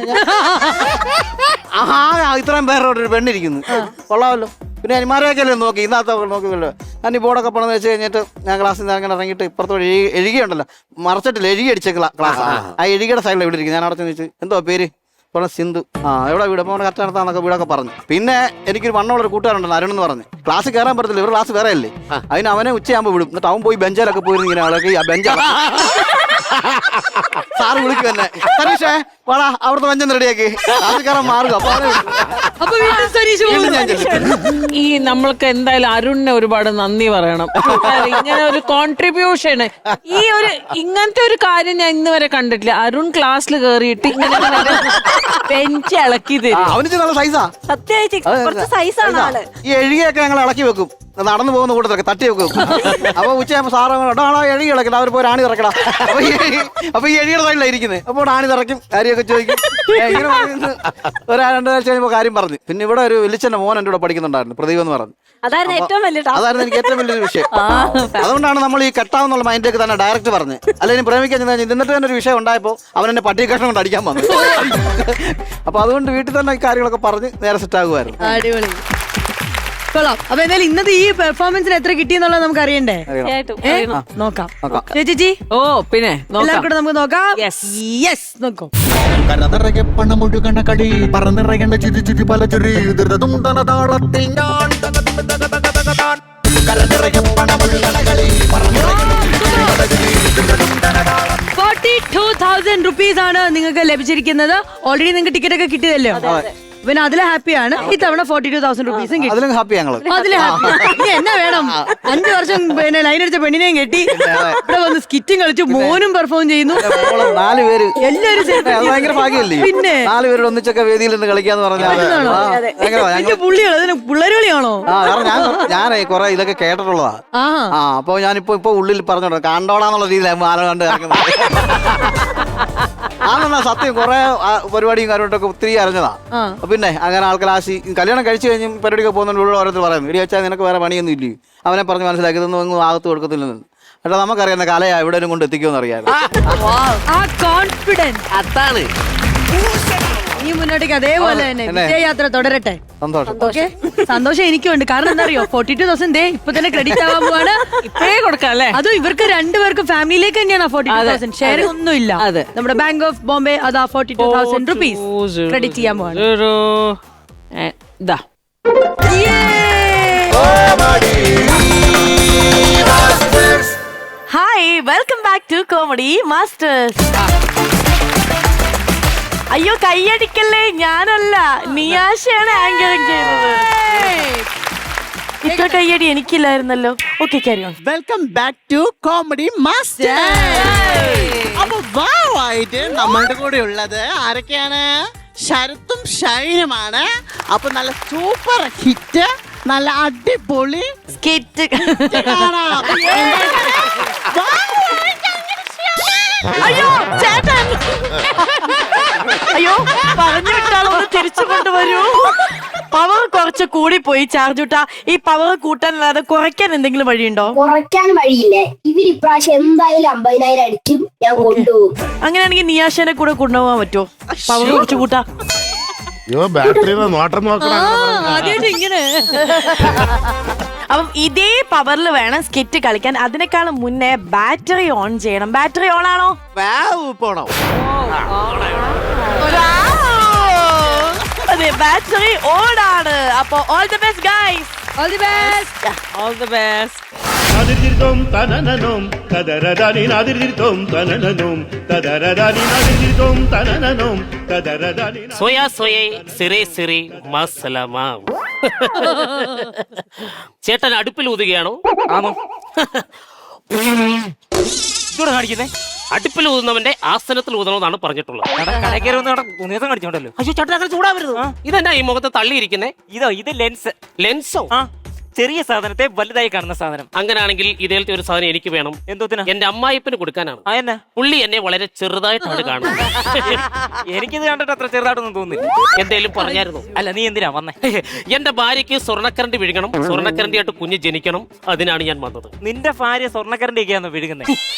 ഇത്രയും പേരോട് ഒരു പെണ്ണിരിക്കുന്നു, കൊള്ളാമല്ലോ. പിന്നെ അനിമാരെയൊക്കെ അല്ലേ നോക്കി, ഇന്നത്തെ നോക്കിയല്ലോ. ഞാൻ ഈ ബോർഡൊക്കെ പണമെന്ന് വെച്ച് കഴിഞ്ഞിട്ട് ഞാൻ ക്ലാസ്സിൽ നിന്ന് അങ്ങനെ ഇറങ്ങിയിട്ട് ഇപ്പുറത്തോട് എഴുകിയുണ്ടല്ലോ, മറച്ചിട്ടില്ല, എഴുകി അടിച്ച ക്ലാസ്. ആ എഴുകിയുടെ സൈഡിൽ എവിടെ ഇരിക്കും. ഞാൻ അവിടെ ചെന്ന് ചോദിച്ചു എന്തോ പേര്? പറഞ്ഞ സിന്ധു. എവിടെ വീട്? അപ്പോൾ കറക്റ്റ് നടത്താന്നൊക്കെ വീടൊക്കെ പറഞ്ഞു. പിന്നെ എനിക്കൊരു വണ്ണമുള്ളൊരു കൂട്ടുകാരുണ്ടല്ലോ, അരുൺ എന്ന് പറഞ്ഞ്. ക്ലാസ്സിൽ കയറാൻ പറ്റത്തില്ല, ഇവർ ക്ലാസ് വേറെ അല്ലേ. അതിന് അവനെ ഉച്ചയാകുമ്പോൾ വിടും. എന്നിട്ട് അവൻ പോയി ബെഞ്ചിലൊക്കെ പോയിരുന്നു ഇങ്ങനെ ആളൊക്കെ ആ ബെഞ്ച് സാറ് വിളിക്കും എന്നെ, സരീഷേ വാടാ അവിടുത്തെ ബെഞ്ചൊന്ന് റെഡിയാക്കി ക്ലാസ്സിൽ കയറാൻ മാറുക. ഈ നമ്മൾക്ക് എന്തായാലും അരുണിനെ ഒരുപാട് നന്ദി പറയണം. ഇങ്ങനെ ഒരു കോൺട്രിബ്യൂഷൻ, ഈ ഒരു ഇങ്ങനത്തെ ഒരു കാര്യം ഞാൻ ഇന്ന് വരെ കണ്ടിട്ടില്ല. അരുൺ ക്ലാസ്സിൽ കയറിയിട്ട് ഇങ്ങനെ ബെഞ്ച് ഇളക്കി തരും. അവന് നല്ല സൈസാ, സത്യമായിട്ട് കുറച്ച് സൈസാണ് ആള്. ഈ എഴുകിയൊക്കെ ഞങ്ങൾ ഇളക്കി വെക്കും. നടന്നു പോകുന്ന കൂട്ടത്തിലൊക്കെ തട്ടി വെക്കും. അപ്പൊ ഉച്ചയാകുമ്പോൾ സാറ് എടാണോ എഴുതി കിടക്കണം, അവർ പോയി ആണി തിറക്കണം. അപ്പൊ ഈ എഴുതിയുടെ സൈഡിലാണ് ഇരിക്കുന്നത്. അപ്പോൾ ആണി തിറക്കും, കാര്യമൊക്കെ ചോദിക്കും. ഇങ്ങനെ പറയുന്നത് ഒരു 2 ആഴ്ച കഴിയുമ്പോൾ കാര്യം പറഞ്ഞു. പിന്നെ ഇവിടെ ഒരു വലിച്ചന്റെ മോൻ എൻ്റെ കൂടെ പഠിക്കുന്നുണ്ടായിരുന്നു, പ്രദീപ് എന്ന് പറഞ്ഞു. അതായിരുന്നു ഏറ്റവും വലിയ അതായിരുന്നു എനിക്ക് ഏറ്റവും വലിയൊരു വിഷയം. അതുകൊണ്ടാണ് നമ്മൾ ഈ കെട്ടാവുന്നുള്ള മൈൻഡിലേക്ക് തന്നെ ഡയറക്റ്റ് പറഞ്ഞ്. അല്ലെങ്കിൽ പ്രേമിക്കാൻ ചെന്ന് എന്നിട്ട് തന്നെ ഒരു വിഷയം ഉണ്ടായപ്പോൾ അവൻ എന്നെ പട്ടി കഷ്ണം കൊണ്ട് അടിക്കാൻ വന്നു. അപ്പൊ അതുകൊണ്ട് വീട്ടിൽ തന്നെ ഈ കാര്യങ്ങളൊക്കെ പറഞ്ഞ് നേരെ സെറ്റ് ആകുമായിരുന്നു. അടിപൊളി, കൊള്ളാം. അപ്പൊ എന്തായാലും ഇന്നത്തെ ഈ പെർഫോമൻസിന് എത്ര കിട്ടിയെന്നുള്ളത് നമുക്ക് അറിയണ്ടേ? നോക്കാം ചേച്ചി. ഓ പിന്നെ എല്ലാവർക്കും കൂടെ നമുക്ക് നോക്കാം. യെസ്, നോക്കാം. കരനിറയെ പണമൊഴുകണ കളി പറന്നിറയേണ്ട ചിരി ചിരി പല ചിരി ധൃതതുണ്ടന താളത്തിൽ ഞാൻ കരനിറയെ പണമൊഴുകണ കളി 42,000 rupees ആണ് നിങ്ങൾക്ക് ലഭിച്ചിരിക്കുന്നത്. ഓൾറെഡി നിങ്ങൾക്ക് ടിക്കറ്റ് ഒക്കെ കിട്ടിയതല്ലോ, പിന്നെ അതിലെ ഹാപ്പിയാണ്. ഇത്തവണ 42,000 rupees കിട്ടി. അതിലും ഹാപ്പി ഞങ്ങള്. അതിലെ ഹാപ്പി. ഇനി എന്നാ വേണം? 5 വർഷം പിന്നെ ലൈൻ അടിച്ച പെണ്ണിനെയും കെട്ടി ഇവിടെ വന്ന് സ്കിറ്റും കളിച്ചു, മോനും പെർഫോം ചെയ്യുന്നു. 4 പേര് എല്ലാവരും അത് ഭയങ്കര ഭാഗ്യമല്ലേ? പിന്നെ 4 പേര് ഒന്നിച്ചൊക്കെ വേദിയിൽ നിന്ന് കളിക്കാന്ന് പറഞ്ഞാൽ പുള്ളികൾ അതിന് പിള്ളേര് കളിയാണോ? ഞാൻ കുറെ ഇതൊക്കെ കേട്ടിട്ടുള്ളതാ. അപ്പൊ ഞാനിപ്പോ ഉള്ളിൽ പറഞ്ഞോട്ടെ കണ്ടോളാന്നുള്ള രീതിയിലാകുമ്പോ ആരോ കണ്ട് ഇറങ്ങുന്നത്. ആണെന്നാ സത്യം. കുറെ പരിപാടിയും കാര്യമായിട്ടൊക്കെ ഒത്തിരി അറിഞ്ഞതാ. പിന്നെ അങ്ങനെ ആൾക്കാർ കല്യാണം കഴിച്ചു കഴിഞ്ഞ് പരിപാടിയൊക്കെ പോകുന്നതിനുള്ള ഉള്ള ഓരോരുത്തർ പറയുന്നു, ഇടി വെച്ചാൽ നിനക്ക് വേറെ പണിയൊന്നും ഇല്ലേ? അവനെ പറഞ്ഞ് മനസ്സിലാക്കി ഇതൊന്നും അങ്ങ് ആകത്ത് കൊടുക്കത്തില്ലെന്ന്. അല്ല നമുക്കറിയാവുന്ന കലയാ എവിടെയും കൊണ്ട് എത്തിക്കുമെന്ന് അറിയാം. ആ കോൺഫിഡൻസ് അതാണ്. ഈ മുന്നോട്ടേക്ക് അതേപോലെ തന്നെ വിജയയാത്ര തുടരട്ടെ. സന്തോഷം. ഓക്കെ, സന്തോഷം എനിക്കുണ്ട്. കാരണം എന്താ അറിയോ, 42,000 ഇപ്പൊ തന്നെ ക്രെഡിറ്റ് ആവാൻ പോവാണ്. ഇപ്പേ കൊടുക്കാം അല്ലേ? അതും ഇവർക്ക് 2 പേർക്കും ഫാമിലിയിലേക്ക് തന്നെയാണ് 42,000. ഷെയറിംഗ് ഒന്നും ഇല്ല. നമ്മുടെ ബാങ്ക് ഓഫ് ബോംബെ അതാ 42,000 rupees ക്രെഡിറ്റ് ചെയ്യാൻ പോവാണ്. Hi, welcome back to comedy masters. അയ്യോ കൈയടിക്കല്ലേ, ഞാനല്ല നിയാശയാണ് ആങ്കറിംഗ് ചെയ്യുന്നത്. ഇത്ര കൈയടി എനിക്കില്ലായിരുന്നല്ലോ. Okay, carry on. Welcome back to comedy master. അപ്പൊ വാവായിട്ട് നമ്മളുടെ കൂടെ ഉള്ളത് ആരൊക്കെയാണ്? ശരത്തും ഷൈനുമാണ്. അപ്പൊ നല്ല സൂപ്പർ ഹിറ്റ്, നല്ല അടിപൊളി സ്കിറ്റ്. അയ്യോ ചേട്ടൻ, അയ്യോ പറഞ്ഞു വിട്ടാളൊന്ന് തിരിച്ചു കൊണ്ടുവരൂ. പവർ കുറച്ച് കൂടിപ്പോയി ചാർജുട്ട. ഈ പവർ കൂട്ടാനല്ലാതെ കുറയ്ക്കാൻ എന്തെങ്കിലും വഴിയുണ്ടോ? കുറയ്ക്കാൻ വഴിയില്ലേ? ഇവര് ഇപ്രാവശ്യം എന്തായാലും 50,000 അടിക്കും, ഞാൻ കൊണ്ടുപോകും. അങ്ങനെയാണെങ്കിൽ നിയാശനെ കൂടെ കൊണ്ടുപോകാൻ പറ്റുമോ? പവർ കുറച്ച് കൂട്ടാ. ബാറ്ററിയുടെ നോട്ടം നോക്കണം. ഇങ്ങനെ അപ്പം ഇതേ പവറിൽ വേണം സ്കിറ്റ് കളിക്കാൻ. അതിനേക്കാളും മുന്നേ ബാറ്ററി ഓൺ ചെയ്യണം. ബാറ്ററി ഓൺ ആണോ? പോണോ? അതെ, ബാറ്ററി ഓൺ ആണ്. അപ്പൊ all the best guys. All the best. All the best. സോയാ സോയേ സിറേ സിറേ മസലമാ. ചേട്ടൻ അടുപ്പിൽ ഊതുകയാണോ? ആണോ? ഇതോടെ കാണിക്കുന്നേ. അടുപ്പിൽ ഊതുന്നവന്റെ ആസനത്തിൽ ഊതണമെന്നാണ് പറഞ്ഞിട്ടുള്ളത്. കാണിച്ചോണ്ടല്ലോ. അയ്യോ ചേട്ടൻ അങ്ങനെ ചൂടാവരുത്. ഇതെന്നാ ഈ മുഖത്ത് തള്ളിയിരിക്കുന്നേ? ഇത് ലെൻസ്. ലെൻസോ? ചെറിയ സാധനത്തെ വലുതായി കാണുന്ന സാധനം. അങ്ങനെയാണെങ്കിൽ ഇതേലത്തെ ഒരു സാധനം എനിക്ക് വേണം. എന്തോത്തിനാ? എന്റെ അമ്മായിപ്പന് കൊടുക്കാനാണ്. പുള്ളി എന്നെ വളരെ ചെറുതായിട്ടാണ് കാണുന്നത്. എനിക്കിത് കണ്ടിട്ട് അത്ര ചെറുതായിട്ടൊന്നും തോന്നുന്നില്ല. എന്തേലും പറഞ്ഞായിരുന്നു? അല്ല, നീ എന്തിനാ വന്നേ? എന്റെ ഭാര്യയ്ക്ക് സ്വർണ്ണക്കരണ്ടി വിഴുങ്ങണം, സ്വർണ്ണക്കരണ്ടിയായിട്ട് കുഞ്ഞ് ജനിക്കണം. അതിനാണ് ഞാൻ വന്നത്. നിന്റെ ഭാര്യ സ്വർണ്ണക്കരണ്ടിയൊക്കെയാണോ വിഴുങ്ങുന്നത്?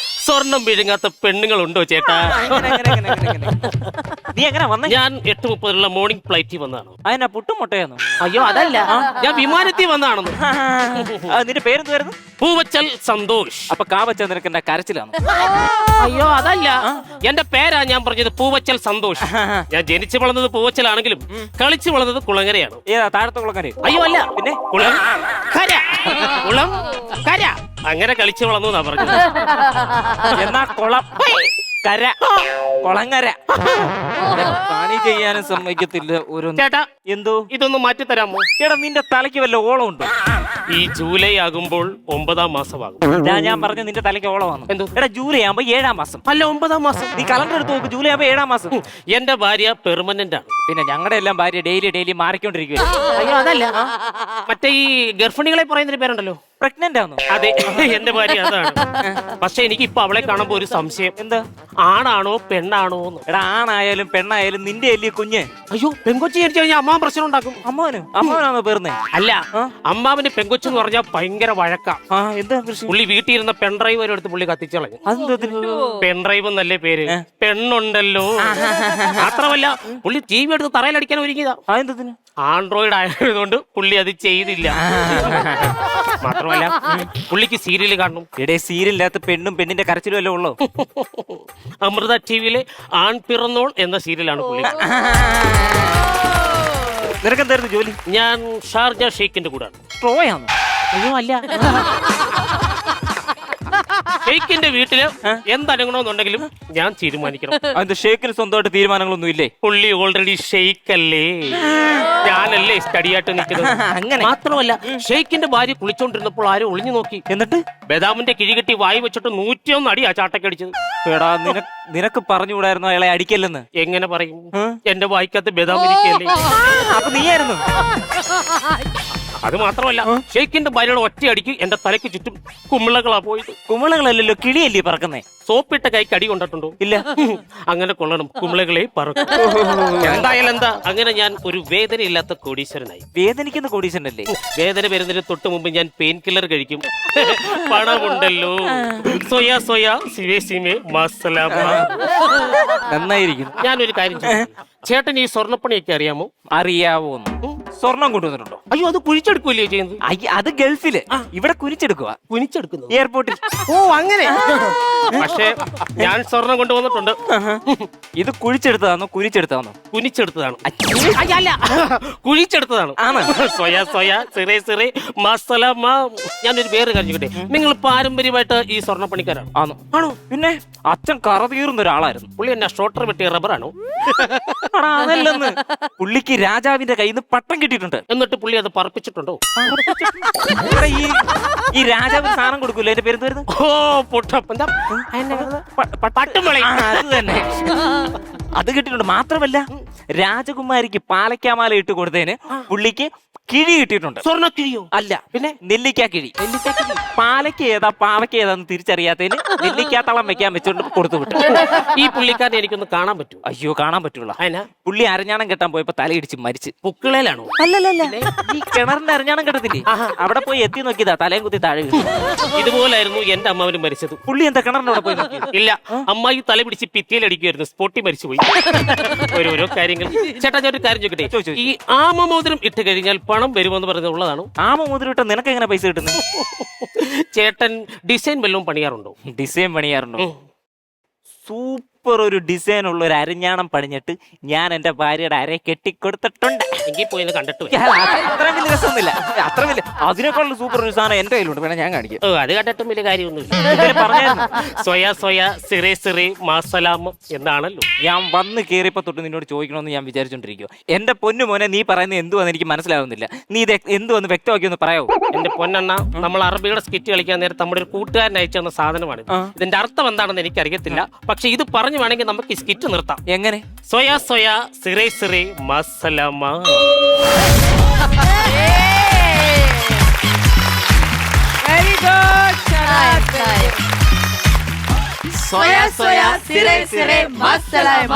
സ്വർണം വിഴുങ്ങാത്ത പെണ്ണുങ്ങളുണ്ടോ ചേട്ടാ? നീ എങ്ങനെ വന്നേ? ഞാൻ 8:30 മോർണിംഗ് ഫ്ലൈറ്റിൽ വന്നതാണ്. അതിനാ പുട്ടും മുട്ടയാന്നോ? അയ്യോ അതല്ല, ഞാൻ വിമാനത്തിൽ വന്നതാണെന്ന്. നിന്റെ പേരെന്തുവായിരുന്നു? പൂവച്ചൽ സന്തോഷ്. അപ്പൊ കാവച്ച നിനക്ക് എന്റെ കരച്ചിലാണ്? അയ്യോ അതല്ല, എന്റെ പേരാ ഞാൻ പറഞ്ഞത്, പൂവച്ചൽ സന്തോഷ്. ഞാൻ ജനിച്ചു വളർന്നത് പൂവച്ചലാണെങ്കിലും കളിച്ചു വളർന്നത് കുളങ്ങരയാണ്. ഏതാ താഴത്തെ കുളങ്ങര? അയ്യോ അല്ല, പിന്നെ കുളം കര. കുളം കര അങ്ങനെ കളിച്ചു വളർന്നു എന്നാ പറഞ്ഞത്. എന്നാ കുളം കര കൊളങ്ങര. പണി ചെയ്യാനും സമ്മതിക്കത്തില്ല. ഒരു ചേട്ടാ എന്തോ ഇതൊന്ന് മാറ്റി തരാമോ? ചേട്ടാ, നിന്റെ തലയ്ക്ക് വല്ല ഓളം ഉണ്ടോ? ഈ ജൂലൈ ആകുമ്പോൾ 9ാം മാസമാകും. ഞാൻ പറഞ്ഞ നിന്റെ തലയ്ക്ക് ഓളമാണ്. എന്തോ? എടാ ജൂലൈ ആകുമ്പോ 7ാം മാസം. അല്ല 9ാം മാസം. നീ കലണ്ടർ എടുത്ത് നോക്ക്, ജൂലൈ ആകുമ്പോ 7ാം മാസം. എന്റെ ഭാര്യ പെർമനന്റ് ആണ്. പിന്നെ ഞങ്ങളുടെ എല്ലാം ഭാര്യ ഡെയിലി മാറിക്കൊണ്ടിരിക്കുക. അയ്യോ അതല്ല, മറ്റേ ഈ ഗർഭിണികളെ പറയുന്നതിന് പേരുണ്ടല്ലോ, പ്രഗ്നന്റ് ആണോ? അതെ, എന്റെ ഭാര്യ അതാണ്. പക്ഷെ എനിക്ക് ഇപ്പൊ അവളെ കാണുമ്പോ ഒരു സംശയം. എന്താ? ആണാണോ പെണ്ണാണോ എന്ന്. എടാ ആണായാലും പെണ്ണായാലും നിന്റെ അല്ലേ കുഞ്ഞ്. അയ്യോ, പെങ്കൊച്ചി ജനിച്ചു കഴിഞ്ഞാൽ അമ്മാവൻ പ്രശ്നം ഉണ്ടാക്കും. അമ്മാവനാണോ പേർന്നേ? അല്ല, അമ്മാവന് പെങ്കൊച്ചെന്ന് പറഞ്ഞാൽ ഭയങ്കര വഴക്കാം. എന്താ പ്രശ്നം? പുള്ളി വീട്ടിൽ ഇരുന്ന പെൺഡ്രൈവ് വരെ എടുത്ത് പുള്ളി കത്തിച്ചളഞ്ഞു. പെൺഡ്രൈവ് എന്നല്ലേ പേര്, പെണ്ണുണ്ടല്ലോ. മാത്രമല്ല പുള്ളി ടി വി എടുത്ത് തറയിലടിക്കാൻ ഒരുങ്ങിയതാ. ആൻഡ്രോയിഡ് ആയതുകൊണ്ട് പുള്ളി അത് ചെയ്തില്ല. മാത്രമല്ല പുള്ളിക്ക് സീരിയൽ കാണണം. എടേ സീരിയലിനകത്ത് പെണ്ണും പെണ്ണിന്റെ കരച്ചിലും അല്ലേ ഉള്ളൂ. അമൃത ടിവിയിലെ ആൺ പിറന്നോൾ എന്ന സീരിയലാണ് പുള്ളി. നിനക്കെന്തായിരുന്നു ജോലി? ഞാൻ ഷാർജ ഷെയ്ഖിന്റെ കൂടാണ്. ട്രോയാണോ? അയ്യോ അല്ല, ഷെയ്ഖിന്റെ വീട്ടില് എന്തനങ്ങണമെന്നുണ്ടെങ്കിലും ഞാൻ തീരുമാനിക്കണം. അത് ഷെയ്ഖിന് സ്വന്തമായിട്ട് തീരുമാനങ്ങളൊന്നും ഇല്ലേ? പുള്ളി ഓൾറെഡി ഷെയ്ഖ് അല്ലേ, ഞാനല്ലേ സ്റ്റഡിയായിട്ട് നിൽക്കുന്നത്. അങ്ങനെ മാത്രമല്ല ഷെയ്ഖിന്റെ ഭാര്യ കുളിച്ചോണ്ടിരുന്നപ്പോൾ ആരും ഒളിഞ്ഞു നോക്കി. എന്നിട്ട് ബദാമിന്റെ കിഴികെട്ടി വായി വെച്ചിട്ട് 101 അടിയാ ചാട്ടക്കടിച്ചത്. എടാ നിനക്ക് പറഞ്ഞുകൂടായിരുന്നു അയാളെ അടിക്കല്ലെന്ന്? എങ്ങനെ പറയും, എന്റെ വായിക്കകത്ത് ബദാം ഇരിക്കല്ലേ. അപ്പൊ നീയായിരുന്നു. അത് മാത്രമല്ല ഷെയ്ഖിന്റെ ഭാര്യയുടെ ഒറ്റയടിക്ക് എന്റെ തലയ്ക്ക് ചുറ്റും കുമിളകളാ പോയത്. കുമിളകളല്ലല്ലോ, കിളിയല്ലേ പറക്കുന്നേ. സോപ്പിട്ട കൈക്ക് അടി കൊണ്ടിട്ടുണ്ടോ? ഇല്ല. അങ്ങനെ കൊള്ളണം, കുമിളകളെ പറക്കും. എന്തായാലും എന്താ, അങ്ങനെ ഞാൻ ഒരു വേദനയില്ലാത്ത കോടീശ്വരനായി. വേദനിക്കുന്ന കോടീശ്വരനല്ലേ? വേദന വരുന്നതിന് തൊട്ട് മുമ്പ് ഞാൻ പെയിൻ കില്ലർ കഴിക്കും. പണമുണ്ടല്ലോ. സോയാ സോയാ സിവേ സിമേ മസലാമ. നന്നായിരിക്കുന്നു. ഞാനൊരു കാര്യം ചെയ്യാം. ചേട്ടൻ ഈ സ്വർണ്ണപ്പണിയൊക്കെ അറിയാമോ? അറിയാവോ? സ്വർണം കൊണ്ടുവന്നിട്ടുണ്ടോ? അയ്യോ, അത് കുഴിച്ചെടുക്കുമല്ലേ ചെയ്യുന്നത്? അത് ഗൾഫില്. ഇവിടെ കുനിച്ചെടുക്കുക. കുനിച്ചെടുക്കുന്നു എയർപോർട്ടിൽ. ഓ അങ്ങനെ. പക്ഷേ ഞാൻ സ്വർണം കൊണ്ടുവന്നിട്ടുണ്ട്. ഇത് കുഴിച്ചെടുത്തതാണോ കുനിച്ചെടുത്തതാണോ? കുനിച്ചെടുത്തതാണ്. അല്ല, കുഴിച്ചെടുത്തതാണ്. സോയാ സോയാ സിറേ സിറേ മസലാമ. ഞാനൊരു വേറെ കാര്യം ചോദിക്കട്ടെ, നിങ്ങൾ പാരമ്പര്യമായിട്ട് ഈ സ്വർണ്ണപ്പണിക്കാരാണ്? ആണോ? പിന്നെ അച്ഛൻ കറ തീർന്ന ഒരാളായിരുന്നു. പുള്ളി എന്നാ ഷോട്ടർ വെട്ടിയ റബ്ബറാണോ? അതല്ലെന്ന്, പുള്ളിക്ക് രാജാവിന്റെ കയ്യിൽ നിന്ന് പട്ടം കിട്ടിയിട്ടുണ്ട്. എന്നിട്ട് പുള്ളി അത് പറപ്പിച്ചിട്ടുണ്ടോ? ഈ രാജാവിന് സാധനം കൊടുക്കൂല്ലോ, എന്റെ പേര് വരുന്നത്. ഓ പൊട്ടപ്പ, പട്ടുമള. അത് തന്നെ, അത് കിട്ടിയിട്ടുണ്ട്. മാത്രമല്ല രാജകുമാരിക്ക് പാലക്കാമാല ഇട്ട് കൊടുത്തതിന് പുള്ളിക്ക് കിഴി കിട്ടിയിട്ടുണ്ട്. സ്വർണ്ണക്കിഴിയോ? അല്ല, പിന്നെ നെല്ലിക്കാ കിഴി. പാലയ്ക്ക് ഏതാ പാവയ്ക്ക് ഏതാന്ന് തിരിച്ചറിയാത്തതിന് നെല്ലിക്കാത്തളം വെക്കാൻ വെച്ചോണ്ട് കൊടുത്തു വിട്ടു. ഈ പുള്ളിക്കാരനെ എനിക്കൊന്ന് കാണാൻ പറ്റൂ? അയ്യോ, കാണാൻ പറ്റൂല. പുള്ളി അരഞ്ഞാണം കെട്ടാൻ പോയപ്പോ തലയിടിച്ച് മരിച്ച്. പുക്കിളയിലാണോ? അല്ലല്ല, ഈ കിണറിന്റെ അരഞ്ഞാണം കെട്ടത്തില്ലേ, അവിടെ പോയി എത്തി നോക്കിയതാ, തലയും കുത്തി താഴെ വീണു. ഇതുപോലായിരുന്നു എന്റെ അമ്മാവനും മരിച്ചത്. പുള്ളി എന്താ കിണറിന്റെ അവിടെ പോയി നോക്കിയത്? ഇല്ല, അമ്മായി തല പിടിച്ച് ഭിത്തിയിലടിക്കുമായിരുന്നു, സ്പോട്ടി മരിച്ചുപോയി. ഓരോരോ കാര്യങ്ങൾ. ചേട്ടാ ഞാൻ ഒരു കാര്യം ചോദിക്കട്ടെ, ഈ ആമമോതിരം ഇട്ട് കഴിഞ്ഞാൽ പണം വരുമെന്ന് പറയുന്നത് ഉള്ളതാണോ? ആമമോതിരം ഇട്ട് നിനക്ക് എങ്ങനെ പൈസ കിട്ടുന്നത്? ചേട്ടൻ ഡിസൈൻ വല്ലതും പണിയാറുണ്ടോ? ഡിസൈൻ പണിയാറുണ്ടോ? സൂപ്പർ ഒരു ഡിസൈൻ ഉള്ള ഒരു അരഞ്ഞാണം പണിഞ്ഞിട്ട് ഞാൻ എന്റെ ഭാര്യയുടെ അരയെ കെട്ടിക്കൊടുത്തിട്ടുണ്ട്. എങ്കിൽ പോയി കണ്ടിട്ട് അത്രയും വലിയ രസമൊന്നുമില്ല, അത്ര വലിയ അതിനേക്കാളും സൂപ്പർ ഒരു സാധനം എന്റെ കയ്യിലുണ്ട്, വേണം ഞാൻ കാണിക്കാം. അത് കണ്ടിട്ടും വലിയ കാര്യമൊന്നുമില്ല. സോയാ സോയാ സിറേ സിറേ മസലാമ എന്നാണല്ലോ. ഞാൻ വന്ന് കയറിയപ്പോ തൊട്ട് നിന്നോട് ചോദിക്കണമെന്ന് ഞാൻ വിചാരിച്ചോണ്ടിരിക്കുക. എന്റെ പൊന്നു മോനെ, നീ പറയുന്നത് എന്തുവാന്ന് എനിക്ക് മനസ്സിലാവുന്നില്ല. നീ ഇത് എന്തുവന്ന് വ്യക്തമാക്കി ഒന്ന് പറയാവോ? എന്റെ പൊന്നെണ്ണ, നമ്മൾ അറബിയുടെ സ്കിറ്റ് കളിക്കാൻ നേരത്തെ നമ്മുടെ ഒരു കൂട്ടുകാരൻ അയച്ചു തന്ന സാധനമാണ്. ഇതിന്റെ അർത്ഥം എന്താണെന്ന് എനിക്കറിയത്തില്ല, പക്ഷെ ഇത് പറഞ്ഞു വേണമെങ്കിൽ നമുക്ക് ഈ സ്കിറ്റ് നിർത്താം. എങ്ങനെ? സോയാ സോയാ സിറേ സിറേ മസലാമ. Very good. സോയാ സോയാ സിറേ സിറേ മസലാമ.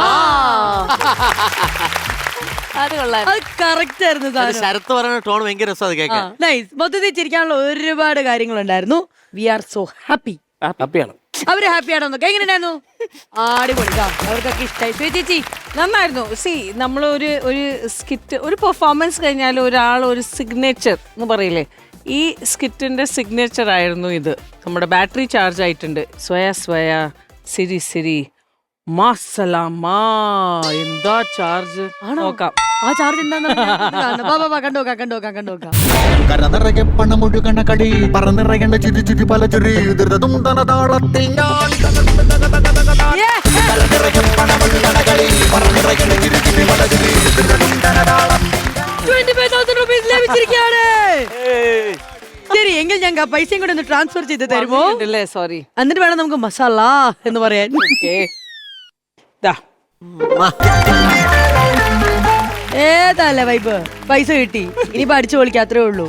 അത് കൊള്ളാം, അത് കറക്റ്റ് ആയിരുന്നു. ശരത്ത് പറയുന്ന ടോൺ ഭയങ്കര രസം കേൾക്കാൻ. നൈസ്. മൊത്തത്തിൽ ചിരിക്കാനുള്ള ഒരുപാട് കാര്യങ്ങളുണ്ടായിരുന്നു. We are so happy. ഹാപ്പിയാണ്. അവര് ഹാപ്പിയാണോ? എങ്ങനെയുണ്ടായിരുന്നു? അടിപൊളി, അവർക്കൊക്കെ ഇഷ്ടമായി. ചേച്ചി നന്നായിരുന്നു. നമ്മൾ ഒരു സ്കിറ്റ്, ഒരു പെർഫോമൻസ് കഴിഞ്ഞാൽ ഒരാൾ ഒരു സിഗ്നേച്ചർ എന്ന് പറയില്ലേ, ഈ സ്കിറ്റിന്റെ സിഗ്നേച്ചർ ആയിരുന്നു ഇത്. നമ്മുടെ ബാറ്ററി ചാർജ് ആയിട്ടുണ്ട്. സ്വയ സ്വയ സിരി സിരി മാസലാമാ. എന്താ ചാർജ് നോക്കാം. ആ ചാർജ് എന്താന്ന് കണ്ടോക്കാം. കര നിറയെ പണമൊഴുകണ കളി പറന്നിറയേണ്ട ചിരി ചിരി പല ചിരി ധൃതതും തന താളത്തിൽ ഞാൻ പണമൊഴുകണ കളി പറന്നിറയേണ്ട ചിരി ചിരി പല ചിരി ധൃതതും തന താളം. 25,000 രൂപ ലഭിച്ചിരിക്കുകയാണ്. ശരി, എങ്കിൽ ഞങ്ങൾക്ക് ആ പൈസയും കൂടെ ഒന്ന് ട്രാൻസ്ഫർ ചെയ്ത് തരുമോ? സോറി. എന്നിട്ട് വേണം നമുക്ക് മസാല എന്ന് പറയാൻ. ഏതല്ല വൈബ്, പൈസ കിട്ടി, ഇനിയിപ്പോ അടിച്ചു പൊളിക്കാത്രേ ഉള്ളൂ.